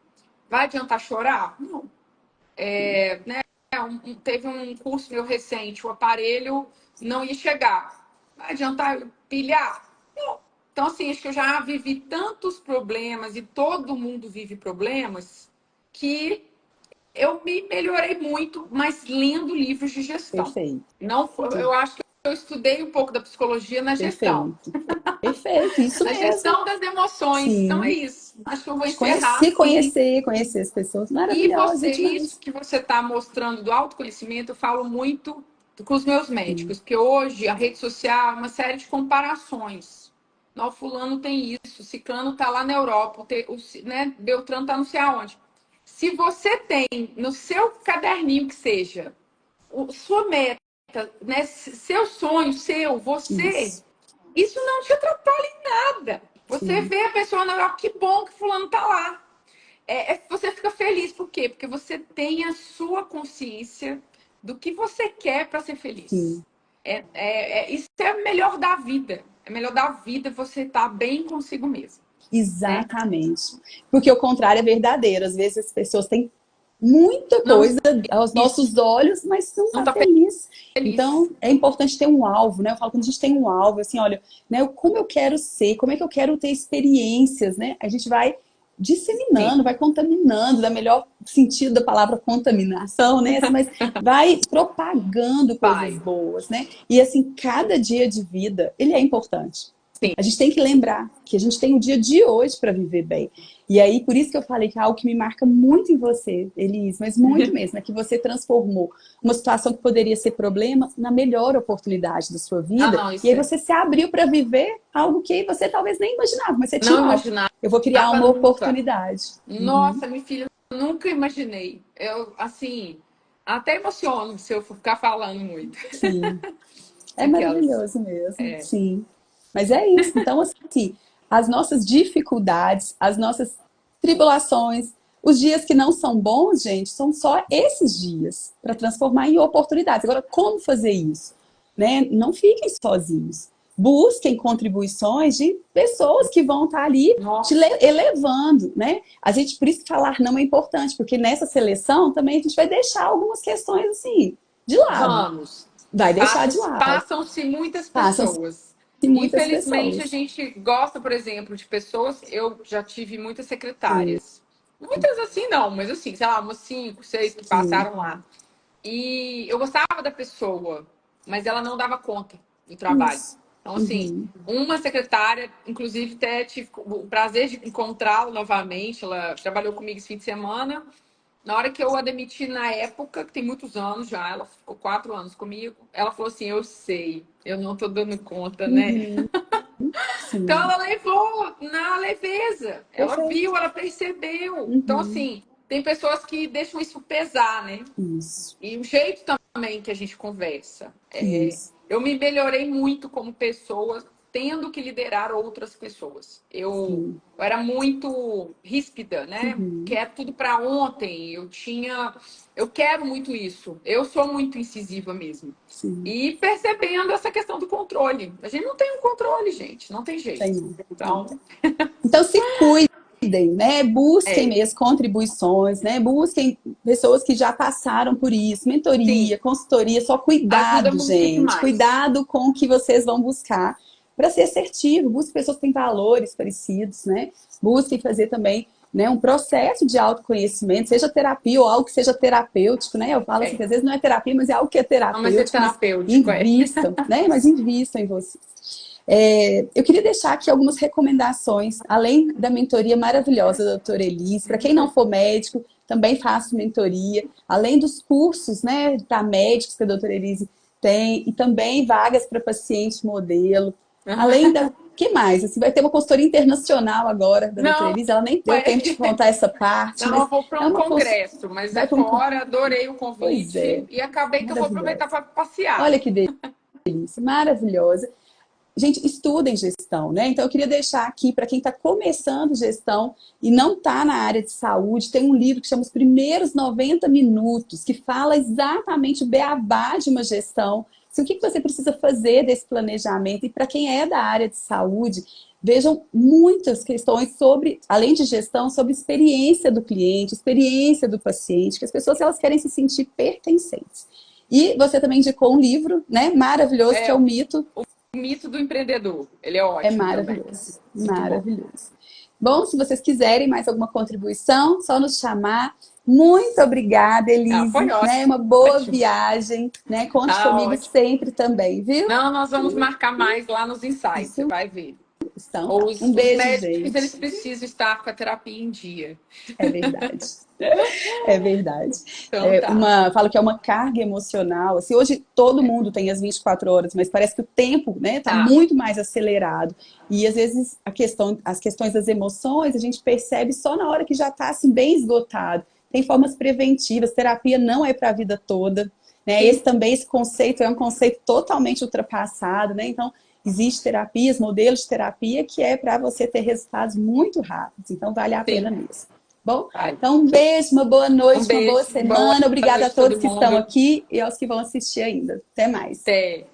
Speaker 2: vai adiantar chorar? Não. Né? Teve um curso meu recente, o aparelho não ia chegar. Vai adiantar eu pilhar? Não. Então, assim, acho que eu já vivi tantos problemas e todo mundo vive problemas que eu me melhorei muito, mas lendo livros de gestão.
Speaker 3: perfeito,
Speaker 2: Não, eu acho que eu estudei um pouco da psicologia na gestão.
Speaker 3: perfeito, perfeito, isso
Speaker 2: Na
Speaker 3: mesmo.
Speaker 2: gestão das emoções. Então é
Speaker 3: Sim,
Speaker 2: isso. Acho que eu vou
Speaker 3: de
Speaker 2: encerrar
Speaker 3: conhecer,
Speaker 2: assim.
Speaker 3: conhecer as pessoas,
Speaker 2: E
Speaker 3: maravilhosa
Speaker 2: você, isso
Speaker 3: demais.
Speaker 2: que você está mostrando do autoconhecimento, eu falo muito com os meus
Speaker 3: Sim,
Speaker 2: médicos, porque hoje a rede social é uma série de comparações. Não, fulano tem isso, ciclano está lá na Europa, né, Beltrano está não sei aonde. Se você tem no seu caderninho que seja, sua meta, né, seu sonho, você,
Speaker 3: isso,
Speaker 2: isso não te atrapalha em nada. Você
Speaker 3: sim,
Speaker 2: vê a pessoa na Europa, que bom que fulano está lá. Você fica feliz, por quê? Porque você tem a sua consciência do que você quer para ser feliz.
Speaker 3: sim.
Speaker 2: Isso é o melhor da vida. É melhor da vida você estar bem consigo mesmo, né?
Speaker 3: Exatamente. Porque o contrário é verdadeiro. Às vezes as pessoas têm muita
Speaker 2: Não
Speaker 3: coisa aos
Speaker 2: isso,
Speaker 3: nossos olhos, mas não
Speaker 2: não
Speaker 3: está
Speaker 2: está
Speaker 3: feliz.
Speaker 2: feliz.
Speaker 3: Então, é importante ter um alvo, né? Eu falo, quando a gente tem um alvo, assim, olha, né, como eu quero ser, como é que eu quero ter experiências, né? A gente vai
Speaker 2: Sim,
Speaker 3: disseminando, vai contaminando, da melhor sentido da palavra contaminação, né? Assim, mas vai propagando coisas
Speaker 2: vai.
Speaker 3: boas, né? E assim, cada dia de vida, ele é importante.
Speaker 2: Sim.
Speaker 3: A gente tem que lembrar que a gente tem o dia de hoje para viver bem. E aí, por isso que eu falei que é algo que me marca muito em você, Elis, mas muito mesmo, é que você transformou uma situação que poderia ser problema na melhor oportunidade da sua
Speaker 2: Ah,
Speaker 3: vida.
Speaker 2: não,
Speaker 3: E aí
Speaker 2: isso é.
Speaker 3: você se abriu para viver algo que você talvez nem imaginava, mas você tinha
Speaker 2: Não
Speaker 3: um alvo.
Speaker 2: imaginava
Speaker 3: Eu vou criar uma
Speaker 2: nunca.
Speaker 3: oportunidade. Uhum,
Speaker 2: Nossa, minha filha, nunca imaginei. Eu, assim, até emociono se eu for ficar falando muito.
Speaker 3: sim. É
Speaker 2: Aquelas.
Speaker 3: maravilhoso mesmo,
Speaker 2: É.
Speaker 3: sim. Mas é isso. Então, assim, as nossas dificuldades, as nossas tribulações, os dias que não são bons, gente, são só esses dias para transformar em oportunidades. Agora, como fazer isso? Né? Não fiquem sozinhos. Busquem contribuições de pessoas que vão estar ali te
Speaker 2: Nossa,
Speaker 3: elevando, né? A gente, por isso que falar não é importante, porque nessa seleção também a gente vai deixar algumas questões assim de lado.
Speaker 2: vamos.
Speaker 3: Vai deixar de lado.
Speaker 2: Passam-se muitas
Speaker 3: Passam-se
Speaker 2: pessoas.
Speaker 3: muitas
Speaker 2: Infelizmente, a
Speaker 3: pessoas.
Speaker 2: gente gosta, por exemplo, de pessoas. Eu já tive muitas
Speaker 3: Sim,
Speaker 2: secretárias. Muitas assim, não, mas assim, sei lá, umas 5, 6 que
Speaker 3: sim.
Speaker 2: passaram lá. E eu gostava da pessoa, mas ela não dava conta do trabalho.
Speaker 3: Isso.
Speaker 2: Então, assim,
Speaker 3: Uhum.
Speaker 2: uma secretária, inclusive, até tive o prazer de encontrá-la novamente. Ela trabalhou comigo esse fim de semana. Na hora que eu a demiti na época, que tem muitos anos já, ela ficou 4 anos comigo, ela falou assim, eu sei, eu não tô dando conta, né?
Speaker 3: Uhum.
Speaker 2: Então
Speaker 3: Sim.
Speaker 2: ela levou na leveza. Ela
Speaker 3: Perfeito.
Speaker 2: viu, ela percebeu. Então,
Speaker 3: Uhum.
Speaker 2: assim, tem pessoas que deixam isso pesar, né?
Speaker 3: Isso.
Speaker 2: E o jeito também que a gente conversa.
Speaker 3: Isso.
Speaker 2: Eu me melhorei muito como pessoa, tendo que liderar outras pessoas.
Speaker 3: Sim.
Speaker 2: Eu era muito ríspida, né?
Speaker 3: Uhum.
Speaker 2: Quero tudo para ontem. Eu quero muito isso. Eu sou muito incisiva mesmo.
Speaker 3: Sim.
Speaker 2: E percebendo essa questão do controle. A gente não tem um controle, gente. Não tem
Speaker 3: Tem
Speaker 2: jeito.
Speaker 3: não. Tem.
Speaker 2: Então,
Speaker 3: Então se cuidem, né? Busquem
Speaker 2: é.
Speaker 3: mesmo contribuições, né? Busquem pessoas que já passaram por isso, mentoria,
Speaker 2: Sim,
Speaker 3: consultoria, só
Speaker 2: ajuda
Speaker 3: cuidado,
Speaker 2: muito
Speaker 3: gente.
Speaker 2: demais.
Speaker 3: Cuidado com o que vocês vão buscar para ser assertivo. Busque pessoas que têm valores parecidos, né? Busquem fazer também, né, um processo de autoconhecimento, seja terapia ou algo que seja terapêutico, né? Eu falo assim que
Speaker 2: É.
Speaker 3: às vezes não é terapia, mas é algo que é
Speaker 2: Não, mas é
Speaker 3: terapêutico, mas
Speaker 2: terapêutico, é.
Speaker 3: invistam, né? Mas invistam em vocês. Eu queria deixar aqui algumas recomendações, além da mentoria maravilhosa da doutora Elis, para quem não for médico, também faço mentoria, além dos cursos, né, para médicos que a doutora Elise tem, e também vagas para paciente modelo. Além da... que mais? Assim, vai ter uma consultoria internacional agora da doutora
Speaker 2: Não,
Speaker 3: Elise. Ela nem deu
Speaker 2: mas...
Speaker 3: tempo de contar essa parte.
Speaker 2: Não,
Speaker 3: Mas
Speaker 2: eu vou para
Speaker 3: é
Speaker 2: um
Speaker 3: uma
Speaker 2: congresso, mas
Speaker 3: vai
Speaker 2: é
Speaker 3: para um...
Speaker 2: fora, adorei o
Speaker 3: Pois é,
Speaker 2: convite e acabei que eu vou aproveitar
Speaker 3: maravilhosa.
Speaker 2: para passear.
Speaker 3: Olha que delícia, maravilhosa. Gente, estudem gestão, né? Então, eu queria deixar aqui para quem está começando gestão e não está na área de saúde, tem um livro que chama Os Primeiros 90 Minutos, que fala exatamente o beabá de uma gestão. Assim, o que você precisa fazer desse planejamento? E para quem é da área de saúde, vejam muitas questões sobre, além de gestão, sobre experiência do cliente, experiência do paciente, que as pessoas elas querem se sentir pertencentes. E você também indicou um livro, né, maravilhoso, que é o Mito.
Speaker 2: O Mito do Empreendedor. Ele é
Speaker 3: É
Speaker 2: ótimo também.
Speaker 3: maravilhoso,
Speaker 2: Muito
Speaker 3: maravilhoso. Bom, se vocês quiserem mais alguma contribuição, só nos chamar. Muito obrigada, Elise.
Speaker 2: Foi ótimo.
Speaker 3: Né? Uma boa viagem. Né? Conte comigo
Speaker 2: ótimo.
Speaker 3: sempre também, viu?
Speaker 2: Não, nós vamos marcar mais lá nos insights, você vai ver.
Speaker 3: Então,
Speaker 2: um
Speaker 3: beijo,
Speaker 2: médicos,
Speaker 3: gente.
Speaker 2: Eles precisam estar com a terapia em dia.
Speaker 3: É verdade. É verdade.
Speaker 2: Então,
Speaker 3: falo que é uma carga emocional. Assim, hoje todo mundo tem as 24 horas, mas parece que o tempo, né, tá muito mais acelerado. E às vezes as questões das emoções a gente percebe só na hora que já está assim, bem esgotado. Tem formas preventivas, terapia não é para a vida toda. Né? Esse conceito é um conceito totalmente ultrapassado, né? Então, existem terapias, modelos de terapia que é para você ter resultados muito rápidos. Então, vale a pena mesmo. Bom, então um beijo, uma boa noite, uma boa semana. Obrigada a todos que estão aqui e aos que vão assistir ainda. Até mais.
Speaker 2: Até.